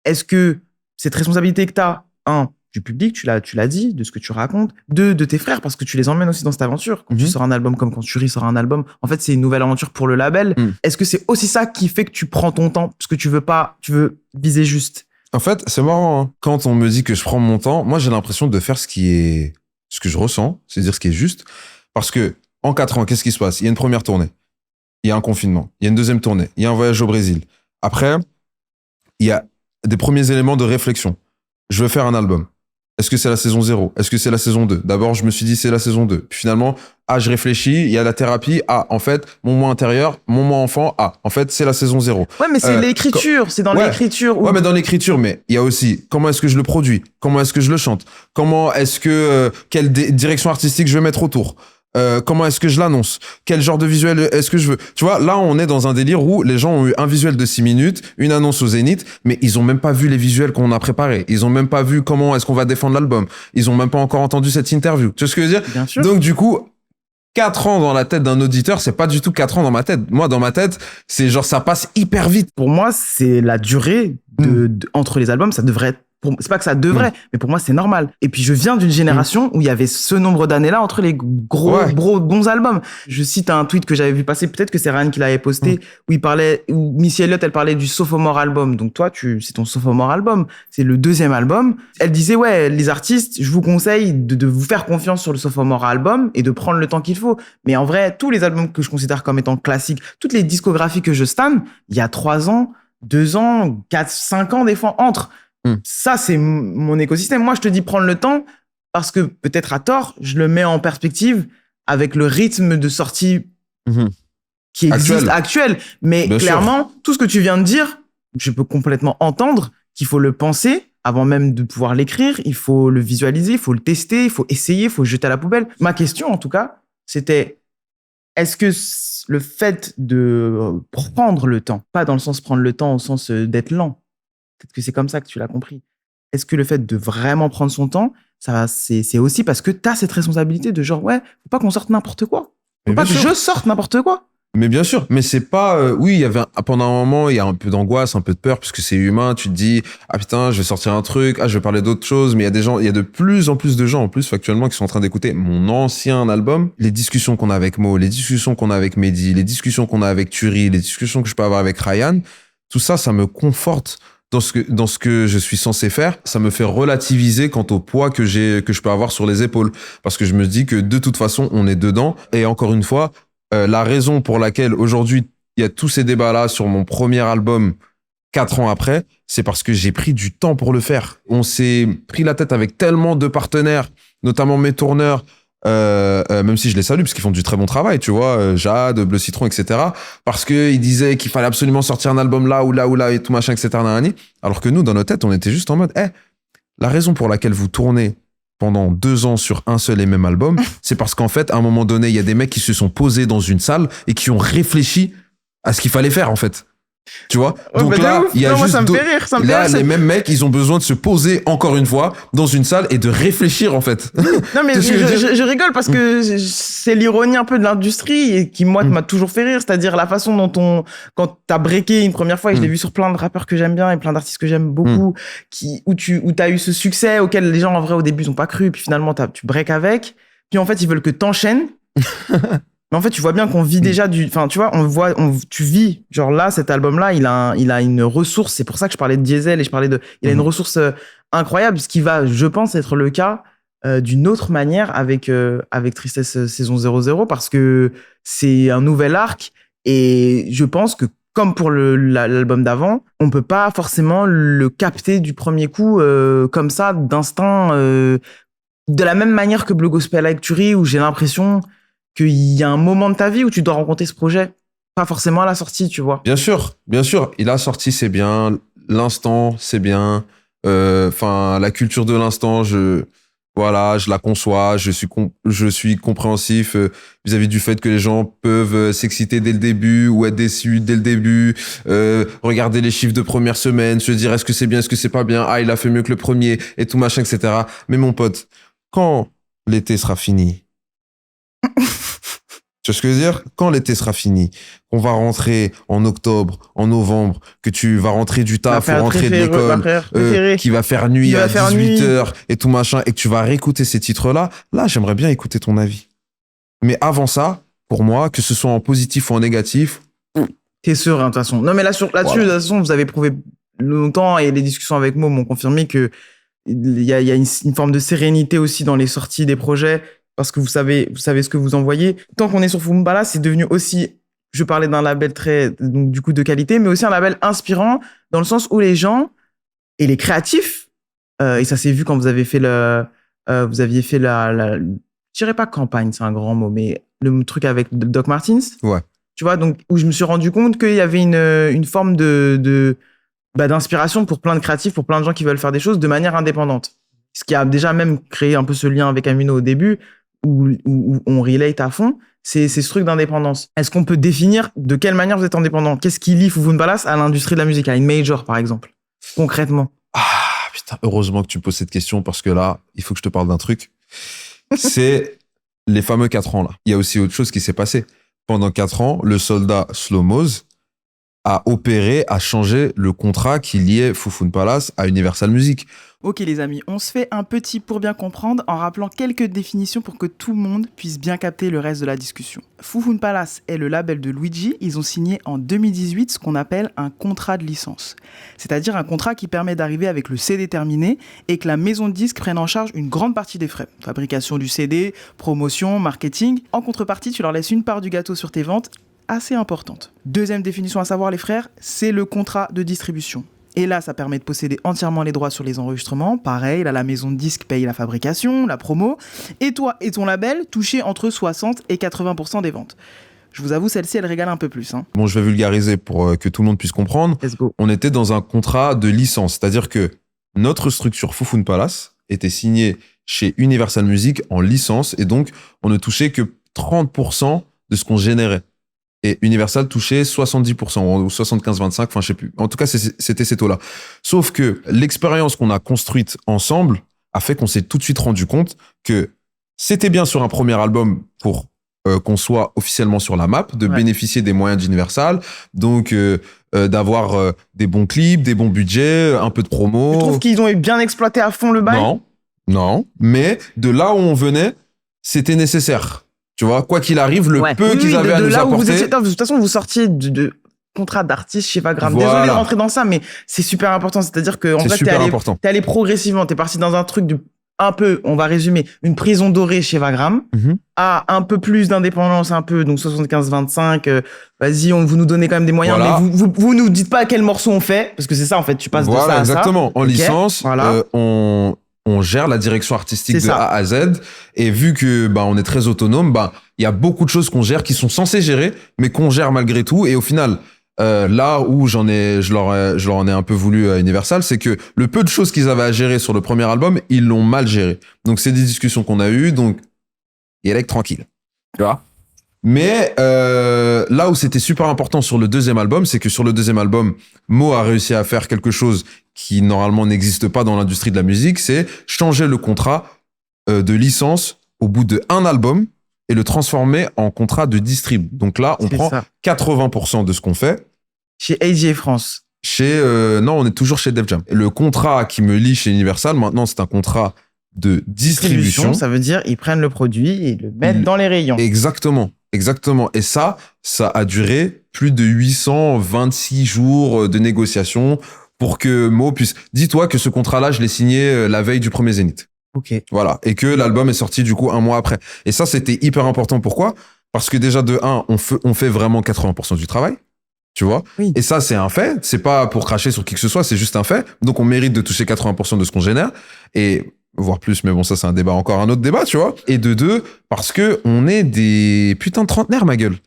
Est-ce que cette responsabilité que tu as, du public, tu l'as dit, de ce que tu racontes, de tes frères, parce que tu les emmènes aussi dans cette aventure. Quand tu sors un album, comme quand Turi sort un album, en fait, c'est une nouvelle aventure pour le label. Est-ce que c'est aussi ça qui fait que tu prends ton temps, parce que tu veux viser juste? En fait, c'est marrant, hein. Quand on me dit que je prends mon temps, moi, j'ai l'impression de faire ce que je ressens, c'est-à-dire ce qui est juste. Parce que, en 4 ans, qu'est-ce qui se passe? Il y a une première tournée. Il y a un confinement. Il y a une deuxième tournée. Il y a un voyage au Brésil. Après, il y a des premiers éléments de réflexion. Je veux faire un album. Est-ce que c'est la saison 0? Est-ce que c'est la saison 2? D'abord, je me suis dit, c'est la saison 2. Puis finalement, je réfléchis, il y a la thérapie. En fait, mon moi intérieur, mon moi enfant, en fait, c'est la saison 0. Ouais, mais c'est l'écriture, c'est dans l'écriture. Ouais, mais dans l'écriture, mais il y a aussi comment est-ce que je le produis? Comment est-ce que je le chante? Comment est-ce que, quelle direction artistique je vais mettre autour? Comment est-ce que je l'annonce? Quel genre de visuel est-ce que je veux? Tu vois, là, on est dans un délire où les gens ont eu un visuel de 6 minutes, une annonce au Zénith, mais ils ont même pas vu les visuels qu'on a préparés. Ils ont même pas vu comment est-ce qu'on va défendre l'album. Ils ont même pas encore entendu cette interview. Tu vois ce que je veux dire? Bien sûr. Donc, du coup, 4 ans dans la tête d'un auditeur, c'est pas du tout 4 ans dans ma tête. Moi, dans ma tête, c'est genre, ça passe hyper vite. Pour moi, c'est la durée entre les albums, ça devrait être. C'est pas que ça devrait, mais pour moi, c'est normal. Et puis, je viens d'une génération où il y avait ce nombre d'années-là entre les gros bons albums. Je cite un tweet que j'avais vu passer, peut-être que c'est Ryan qui l'avait posté, où Missy Elliott, elle parlait du sophomore album. Donc, toi, c'est ton sophomore album. C'est le 2e album. Elle disait, les artistes, je vous conseille de vous faire confiance sur le sophomore album et de prendre le temps qu'il faut. Mais en vrai, tous les albums que je considère comme étant classiques, toutes les discographies que je stan, il y a 3 ans, 2 ans, 4, 5 ans, des fois, entre. Ça, c'est mon écosystème. Moi, je te dis prendre le temps parce que peut-être à tort, je le mets en perspective avec le rythme de sortie qui existe actuel. Mais bien clairement, sûr. Tout ce que tu viens de dire, je peux complètement entendre qu'il faut le penser avant même de pouvoir l'écrire. Il faut le visualiser, il faut le tester, il faut essayer, il faut jeter à la poubelle. Ma question, en tout cas, c'était est-ce que le fait de prendre le temps, pas dans le sens prendre le temps au sens d'être lent, peut-être que c'est comme ça que tu l'as compris. Est-ce que le fait de vraiment prendre son temps, c'est aussi parce que tu as cette responsabilité de genre, faut pas qu'on sorte n'importe quoi. Faut pas que je sorte n'importe quoi. Mais bien sûr, mais c'est pas... oui, il y avait pendant un moment, il y a un peu d'angoisse, un peu de peur, puisque c'est humain. Tu te dis, putain, je vais sortir un truc, je vais parler d'autre chose. Mais il y a de plus en plus de gens, en plus, factuellement, qui sont en train d'écouter mon ancien album. Les discussions qu'on a avec Mo, les discussions qu'on a avec Mehdi, les discussions qu'on a avec Turi, les discussions que je peux avoir avec Ryan, tout ça, ça me conforte dans ce que je suis censé faire. Ça me fait relativiser quant au poids que je peux avoir sur les épaules. Parce que je me dis que de toute façon, on est dedans. Et encore une fois, la raison pour laquelle aujourd'hui, il y a tous ces débats-là sur mon premier album 4 ans après, c'est parce que j'ai pris du temps pour le faire. On s'est pris la tête avec tellement de partenaires, notamment mes tourneurs, même si je les salue parce qu'ils font du très bon travail, tu vois, Jade, Bleu Citron, etc. Parce qu'ils disaient qu'il fallait absolument sortir un album là ou là ou là et tout machin, etc. Alors que nous, dans nos têtes, on était juste en mode, la raison pour laquelle vous tournez pendant 2 ans sur un seul et même album, c'est parce qu'en fait, à un moment donné, il y a des mecs qui se sont posés dans une salle et qui ont réfléchi à ce qu'il fallait faire, en fait. Tu vois? Ouais, Donc bah, de là, ouf. il y a Non, moi, juste ça me fait rire, ça me fait là, rire, les ça- mêmes mecs, ils ont besoin de se poser encore une fois dans une salle et de réfléchir, en fait. Non, mais Tu sais ce que je veux dire je rigole parce que c'est l'ironie un peu de l'industrie et qui, moi, m'a toujours fait rire. C'est-à-dire la façon dont quand t'as breaké une première fois, et je l'ai vu sur plein de rappeurs que j'aime bien et plein d'artistes que j'aime beaucoup, où t'as eu ce succès auquel les gens, en vrai, au début, ils ont pas cru. Puis finalement, tu breaks avec. Puis en fait, ils veulent que t'enchaînes. Mais en fait, tu vois bien qu'on vit déjà enfin, tu vois, tu vis. Genre là, cet album-là, il a une ressource. C'est pour ça que je parlais de Diesel et il a une ressource incroyable, ce qui va, je pense, être le cas d'une autre manière avec Tristesse saison 00 parce que c'est un nouvel arc et je pense que comme pour l'album d'avant, on peut pas forcément le capter du premier coup comme ça, d'instinct, de la même manière que Bleu Gospel Actuary où j'ai l'impression qu'il y a un moment de ta vie où tu dois rencontrer ce projet, pas forcément à la sortie, tu vois. Bien sûr. Il a sorti, c'est bien. L'instant, c'est bien. Enfin, la culture de l'instant, je la conçois. Je suis compréhensif vis-à-vis du fait que les gens peuvent s'exciter dès le début ou être déçus dès le début. Regarder les chiffres de première semaine, se dire est-ce que c'est bien, est-ce que c'est pas bien. Ah, il a fait mieux que le premier et tout machin, etc. Mais mon pote, quand l'été sera fini, tu vois ce que je veux dire? Quand l'été sera fini, qu'on va rentrer en octobre, en novembre, que tu vas rentrer du taf ou rentrer de l'école, qui va faire nuit à 18h et tout machin, et que tu vas réécouter ces titres-là, là, j'aimerais bien écouter ton avis. Mais avant ça, pour moi, que ce soit en positif ou en négatif... T'es serein, de toute façon. Non, mais là-dessus, de toute façon, vous avez prouvé longtemps, et les discussions avec Mo m'ont confirmé que il y a une forme de sérénité aussi dans les sorties des projets, parce que vous savez ce que vous envoyez. Tant qu'on est sur Fumbala, c'est devenu aussi, je parlais d'un label très, donc du coup, de qualité, mais aussi un label inspirant, dans le sens où les gens et les créatifs, et ça s'est vu quand vous aviez fait je dirais pas campagne, c'est un grand mot, mais le truc avec Doc Martens. Ouais. Tu vois, donc, où je me suis rendu compte qu'il y avait une forme d'inspiration pour plein de créatifs, pour plein de gens qui veulent faire des choses de manière indépendante. Ce qui a déjà même créé un peu ce lien avec Amino au début, où on relate à fond, c'est ce truc d'indépendance. Est-ce qu'on peut définir de quelle manière vous êtes indépendant? Qu'est-ce qui lie Foufoune Palace à l'industrie de la musique, à une major, par exemple? Concrètement. Ah, putain, heureusement que tu me poses cette question, parce que là, il faut que je te parle d'un truc. C'est les fameux 4 ans, là. Il y a aussi autre chose qui s'est passé. Pendant 4 ans, le soldat Slow-Moz a opéré, a changé le contrat qui liait Foufoune Palace à Universal Music. Ok les amis, on se fait un petit pour bien comprendre en rappelant quelques définitions pour que tout le monde puisse bien capter le reste de la discussion. Foufoune Palace est le label de Luigi, ils ont signé en 2018 ce qu'on appelle un contrat de licence. C'est-à-dire un contrat qui permet d'arriver avec le CD terminé et que la maison de disques prenne en charge une grande partie des frais. Fabrication du CD, promotion, marketing. En contrepartie, tu leur laisses une part du gâteau sur tes ventes assez importante. Deuxième définition à savoir les frères, c'est le contrat de distribution. Et là, ça permet de posséder entièrement les droits sur les enregistrements. Pareil, là, la maison de disques paye la fabrication, la promo. Et toi et ton label touchez entre 60 et 80% des ventes. Je vous avoue, celle-ci, elle régale un peu plus. Hein. Bon, je vais vulgariser pour que tout le monde puisse comprendre. Let's go. On était dans un contrat de licence. C'est-à-dire que notre structure Foufoune Palace était signée chez Universal Music en licence. Et donc, on ne touchait que 30% de ce qu'on générait. Et Universal touchait 70% ou 75-25, enfin je sais plus. En tout cas, c'était ces taux-là. Sauf que l'expérience qu'on a construite ensemble a fait qu'on s'est tout de suite rendu compte que c'était bien sur un premier album pour qu'on soit officiellement sur la map, de bénéficier des moyens d'Universal, donc d'avoir des bons clips, des bons budgets, un peu de promo. Tu trouves qu'ils ont bien exploité à fond le bail? Non. Mais de là où on venait, c'était nécessaire. Tu vois, quoi qu'il arrive, le peu qu'ils avaient à nous apporter. De toute façon, vous sortiez de contrat d'artiste chez Vagram. Voilà. Désolé de rentrer dans ça, mais c'est super important. C'est-à-dire que, en fait, t'es allé progressivement. T'es parti dans un truc un peu, on va résumer, une prison dorée chez Vagram, à un peu plus d'indépendance, un peu, donc 75-25, vas-y, vous nous donnez quand même des moyens, mais vous nous dites pas à quel morceau on fait, parce que c'est ça, en fait, tu passes de ça à ça. Exactement. En licence, on gère la direction artistique de A à Z, et vu que on est très autonome, il y a beaucoup de choses qu'on gère qui sont censées gérer, mais qu'on gère malgré tout, et au final, là où je leur en ai un peu voulu à Universal, c'est que le peu de choses qu'ils avaient à gérer sur le premier album, ils l'ont mal géré. Donc c'est des discussions qu'on a eues, donc Yelek tranquille. Tu vois. Mais là où c'était super important sur le deuxième album, c'est que sur le deuxième album, Mo a réussi à faire quelque chose qui normalement n'existe pas dans l'industrie de la musique, c'est changer le contrat de licence au bout de un album et le transformer en contrat de distrib. Donc là, on C'est prend ça. 80% de ce qu'on fait. Chez AJ France. Non, on est toujours chez Def Jam. Le contrat qui me lie chez Universal, maintenant, c'est un contrat de distribution. Ça veut dire ils prennent le produit et le mettent dans les rayons. Exactement. Et ça a duré plus de 826 jours de négociations pour que Mo puisse... Dis-toi que ce contrat-là, je l'ai signé la veille du premier Zénith. Ok. Voilà. Et que l'album est sorti du coup un mois après. Et ça, c'était hyper important. Pourquoi ? Parce que déjà, de 1, on fait vraiment 80% du travail. Tu vois ? Oui. Et ça, c'est un fait. C'est pas pour cracher sur qui que ce soit, c'est juste un fait. Donc, on mérite de toucher 80% de ce qu'on génère. Et voire plus, mais bon, ça, c'est un débat, encore un autre débat, tu vois. Et de 2, parce que on est des putains de trentenaires, ma gueule.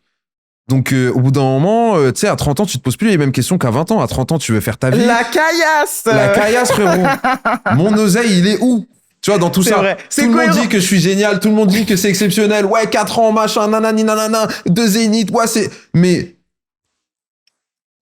Donc, au bout d'un moment, tu sais, à 30 ans, tu te poses plus les mêmes questions qu'à 20 ans. À 30 ans, tu veux faire ta vie. La caillasse. La caillasse, frérot. Mon oseille, il est où ? Tu vois, dans tout C'est ça, vrai. tout C'est le monde cohérent. dit que je suis génial, tout le monde dit que c'est exceptionnel. Ouais, 4 ans, machin, nanani, nanana, 2 zéniths, ouais, c'est... Mais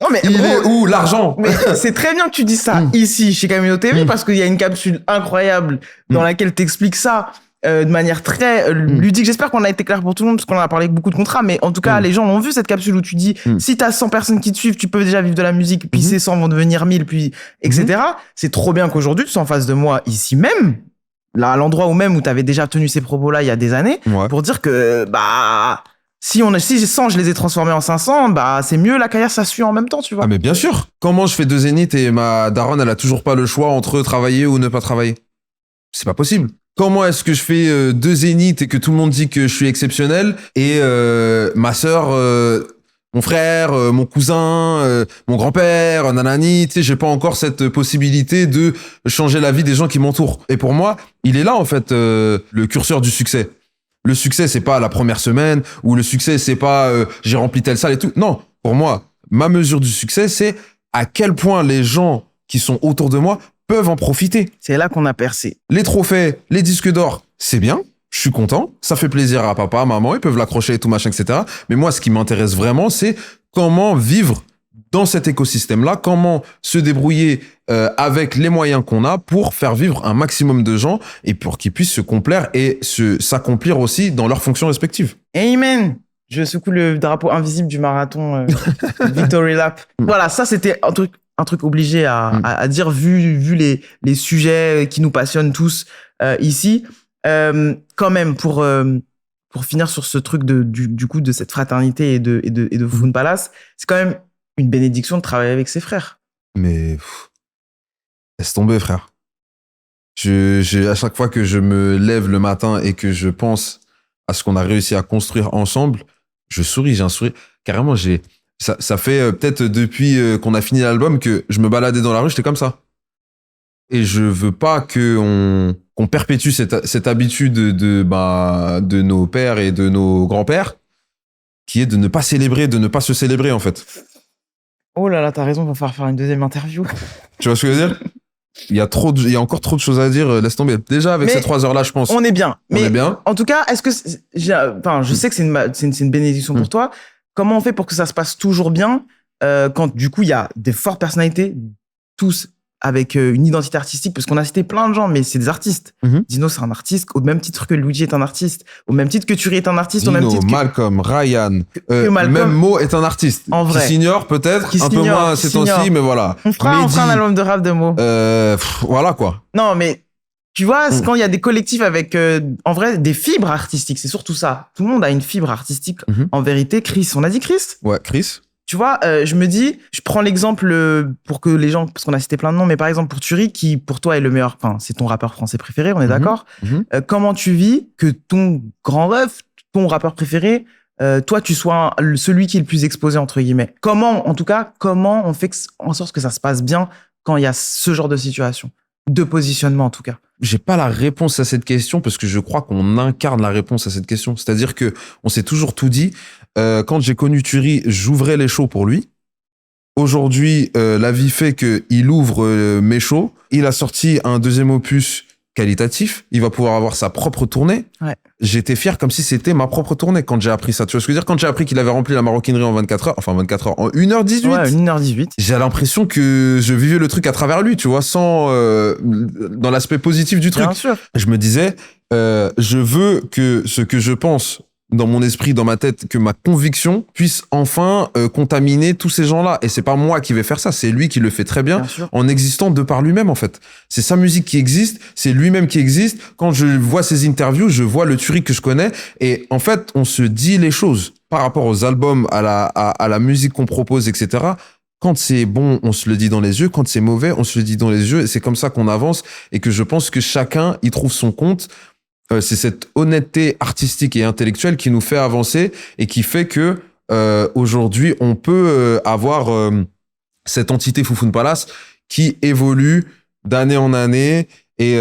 Non, mais il gros, est où l'argent ? mais c'est très bien que tu dis ça ici, chez Camino TV, parce qu'il y a une capsule incroyable dans laquelle t'expliques ça de manière très ludique. J'espère qu'on a été clair pour tout le monde, parce qu'on en a parlé avec beaucoup de contrats, mais en tout cas, les gens l'ont vu, cette capsule où tu dis, si t'as 100 personnes qui te suivent, tu peux déjà vivre de la musique, puis ces 100 vont devenir 1000, puis etc. C'est trop bien qu'aujourd'hui, tu sois en face de moi, ici même, là, à l'endroit où t'avais déjà tenu ces propos-là il y a des années, Ouais. pour dire que, bah... Si 100, je les ai transformés en 500, bah, c'est mieux, la carrière, ça suit en même temps, tu vois. Ah mais bien sûr. Comment je fais 2 zéniths et ma daronne, elle a toujours pas le choix entre travailler ou ne pas travailler ? C'est pas possible. Comment est-ce que je fais 2 zéniths et que tout le monde dit que je suis exceptionnel et ma sœur, mon frère, mon cousin, mon grand-père, nanani, tu sais, j'ai pas encore cette possibilité de changer la vie des gens qui m'entourent. Et pour moi, il est là en fait le curseur du succès. Le succès, c'est pas la première semaine, ou le succès, c'est pas j'ai rempli telle salle et tout. Non, pour moi, ma mesure du succès, c'est à quel point les gens qui sont autour de moi peuvent en profiter. C'est là qu'on a percé. Les trophées, les disques d'or, c'est bien, je suis content, ça fait plaisir à papa, maman, ils peuvent l'accrocher et tout machin, etc. Mais moi, ce qui m'intéresse vraiment, c'est comment vivre dans cet écosystème-là, comment se débrouiller avec les moyens qu'on a pour faire vivre un maximum de gens et pour qu'ils puissent se complaire et s'accomplir aussi dans leurs fonctions respectives. Amen. Je secoue le drapeau invisible du marathon Victory Lap. Voilà, ça c'était un truc obligé à dire vu les sujets qui nous passionnent tous ici. Quand même pour finir sur ce truc du coup de cette fraternité et de Foufoune Palace, c'est quand même une bénédiction de travailler avec ses frères. Mais laisse tomber, frère. À chaque fois que je me lève le matin et que je pense à ce qu'on a réussi à construire ensemble, je souris, j'ai un sourire. Carrément, ça fait peut-être depuis qu'on a fini l'album que je me baladais dans la rue, j'étais comme ça. Et je veux pas qu'on perpétue cette habitude de nos pères et de nos grands-pères, qui est de ne pas célébrer, de ne pas se célébrer, en fait. Oh là là, t'as raison, on va falloir faire une deuxième interview. Tu vois ce que je veux dire ? Il y a encore trop de choses à dire, laisse tomber. Déjà, avec Mais ces 3 heures-là, je pense. On est bien. Mais On est bien. en tout cas, est-ce que je sais que c'est une bénédiction pour toi. Comment on fait pour que ça se passe toujours bien quand du coup il y a des fortes personnalités, tous avec une identité artistique, parce qu'on a cité plein de gens, mais c'est des artistes. Dino, c'est un artiste, au même titre que Luigi est un artiste, au même titre que Turi est un artiste, au même Dino, titre que Malcolm, Ryan, Malcolm. même Mo est un artiste. En vrai. Qui s'ignore peut-être, un peu moins ces temps-ci, mais voilà. On fera un album de rap de Mo. Voilà quoi. Non, mais tu vois, quand il y a des collectifs avec, en vrai, des fibres artistiques, c'est surtout ça. Tout le monde a une fibre artistique. En vérité, Chris, on a dit Chris ? Ouais, Chris. Tu vois, je me dis, je prends l'exemple pour que les gens, parce qu'on a cité plein de noms, mais par exemple pour Turi, qui pour toi est le meilleur, enfin, c'est ton rappeur français préféré, on est d'accord. Comment tu vis que ton grand ref, ton rappeur préféré, toi, tu sois celui qui est le plus exposé, entre guillemets. Comment on fait en sorte que ça se passe bien quand il y a ce genre de situation, de positionnement en tout cas? J'ai pas la réponse à cette question parce que je crois qu'on incarne la réponse à cette question. C'est-à-dire que on s'est toujours tout dit. Quand j'ai connu Turi, j'ouvrais les shows pour lui. Aujourd'hui, la vie fait qu'il ouvre Mécho. Il a sorti un deuxième opus qualitatif. Il va pouvoir avoir sa propre tournée. Ouais. J'étais fier comme si c'était ma propre tournée quand j'ai appris ça. Tu vois ce que je veux dire? Quand j'ai appris qu'il avait rempli la maroquinerie en 24 heures, enfin 24 heures, en 1h18. Ouais, 1h18. J'ai l'impression que je vivais le truc à travers lui, tu vois, sans dans l'aspect positif du truc. Bien sûr. Je me disais, je veux que ce que je pense dans mon esprit, dans ma tête, que ma conviction puisse enfin contaminer tous ces gens-là. Et c'est pas moi qui vais faire ça, c'est lui qui le fait très bien, Bien sûr. en existant de par lui-même, en fait. C'est sa musique qui existe, c'est lui-même qui existe. Quand je vois ses interviews, je vois le Turic que je connais. Et en fait, on se dit les choses par rapport aux albums, à la musique qu'on propose, etc. Quand c'est bon, on se le dit dans les yeux. Quand c'est mauvais, on se le dit dans les yeux. Et c'est comme ça qu'on avance et que je pense que chacun y trouve son compte. C'est cette honnêteté artistique et intellectuelle qui nous fait avancer et qui fait que aujourd'hui, on peut avoir cette entité Foufoune Palace qui évolue d'année en année et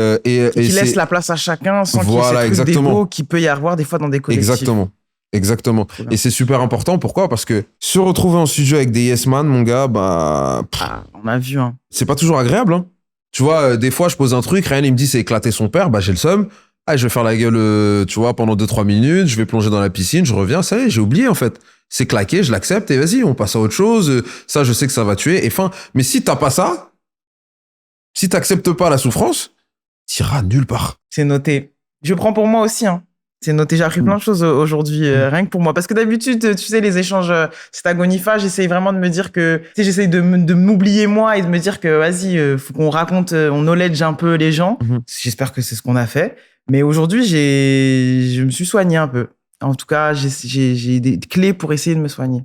Qui laisse la place à chacun sans qu'il y ait Voilà, ce truc exactement. d'égo qu'il peut y avoir des fois dans des collectifs. Exactement. Trop bien. Et c'est super important. Pourquoi? Parce que se retrouver en studio avec des yes man, mon gars, bah, On a vu, hein. c'est pas toujours agréable, hein. Tu vois, des fois, je pose un truc, Ryan, il me dit c'est éclater son père, bah, j'ai le seum. Ah, je vais faire la gueule, tu vois, pendant 2-3 minutes, je vais plonger dans la piscine, je reviens, ça y est, j'ai oublié, en fait. C'est claqué, je l'accepte et vas-y, on passe à autre chose. Ça, je sais que ça va tuer. Et fin. Mais si t'as pas ça, si t'acceptes pas la souffrance, t'iras nulle part. C'est noté. Je prends pour moi aussi, hein. C'est noté. J'ai appris plein de choses aujourd'hui, rien que pour moi. Parce que d'habitude, tu sais, les échanges, c'est agonifa. J'essaye vraiment de me dire que, tu sais, j'essaye de m'oublier moi et de me dire que, vas-y, faut qu'on raconte, on knowledge un peu les gens. J'espère que c'est ce qu'on a fait. Mais aujourd'hui, je me suis soigné un peu. En tout cas, j'ai des clés pour essayer de me soigner.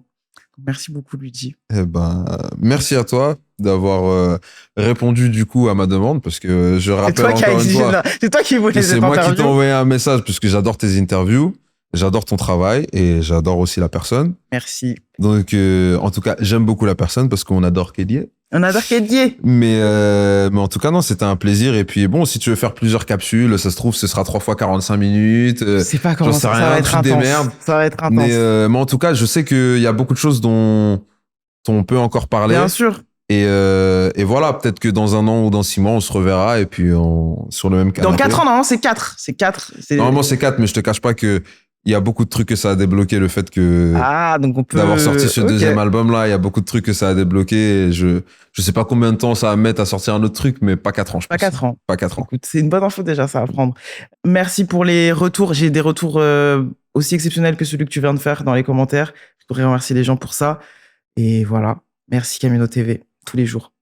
Merci beaucoup, Luigi. Eh ben, merci à toi d'avoir répondu du coup à ma demande parce que je rappelle encore une fois C'est toi qui voulais que cette c'est moi qui t'ai interview. envoyé un message puisque j'adore tes interviews, j'adore ton travail et j'adore aussi la personne. Merci. Donc, en tout cas, j'aime beaucoup la personne parce qu'on adore Kédier. On adore Kédier. Mais en tout cas, non, c'était un plaisir. Et puis, bon, si tu veux faire plusieurs capsules, ça se trouve, ce sera 3 fois 45 minutes. Je sais pas comment j'en sais ça rien, va être tu intense. démerdes. Ça va être intense. Mais en tout cas, je sais qu'il y a beaucoup de choses dont on peut encore parler. Bien sûr. Et voilà, peut-être que dans 1 an ou dans 6 mois, on se reverra et puis sur le même canapé. Dans 4 ans, non, c'est 4. C'est 4. Normalement, c'est 4, mais je te cache pas que il y a beaucoup de trucs que ça a débloqué, le fait que Ah, donc on peut... d'avoir sorti ce Ok. deuxième album-là, il y a beaucoup de trucs que ça a débloqué. Et je sais pas combien de temps ça va mettre à sortir un autre truc, mais pas 4 ans, je Pas pense. 4 ans. Pas 4 ans. Écoute, c'est une bonne info déjà, ça va prendre. Merci pour les retours. J'ai des retours aussi exceptionnels que celui que tu viens de faire dans les commentaires. Je voudrais remercier les gens pour ça. Et voilà. Merci Camino TV, tous les jours.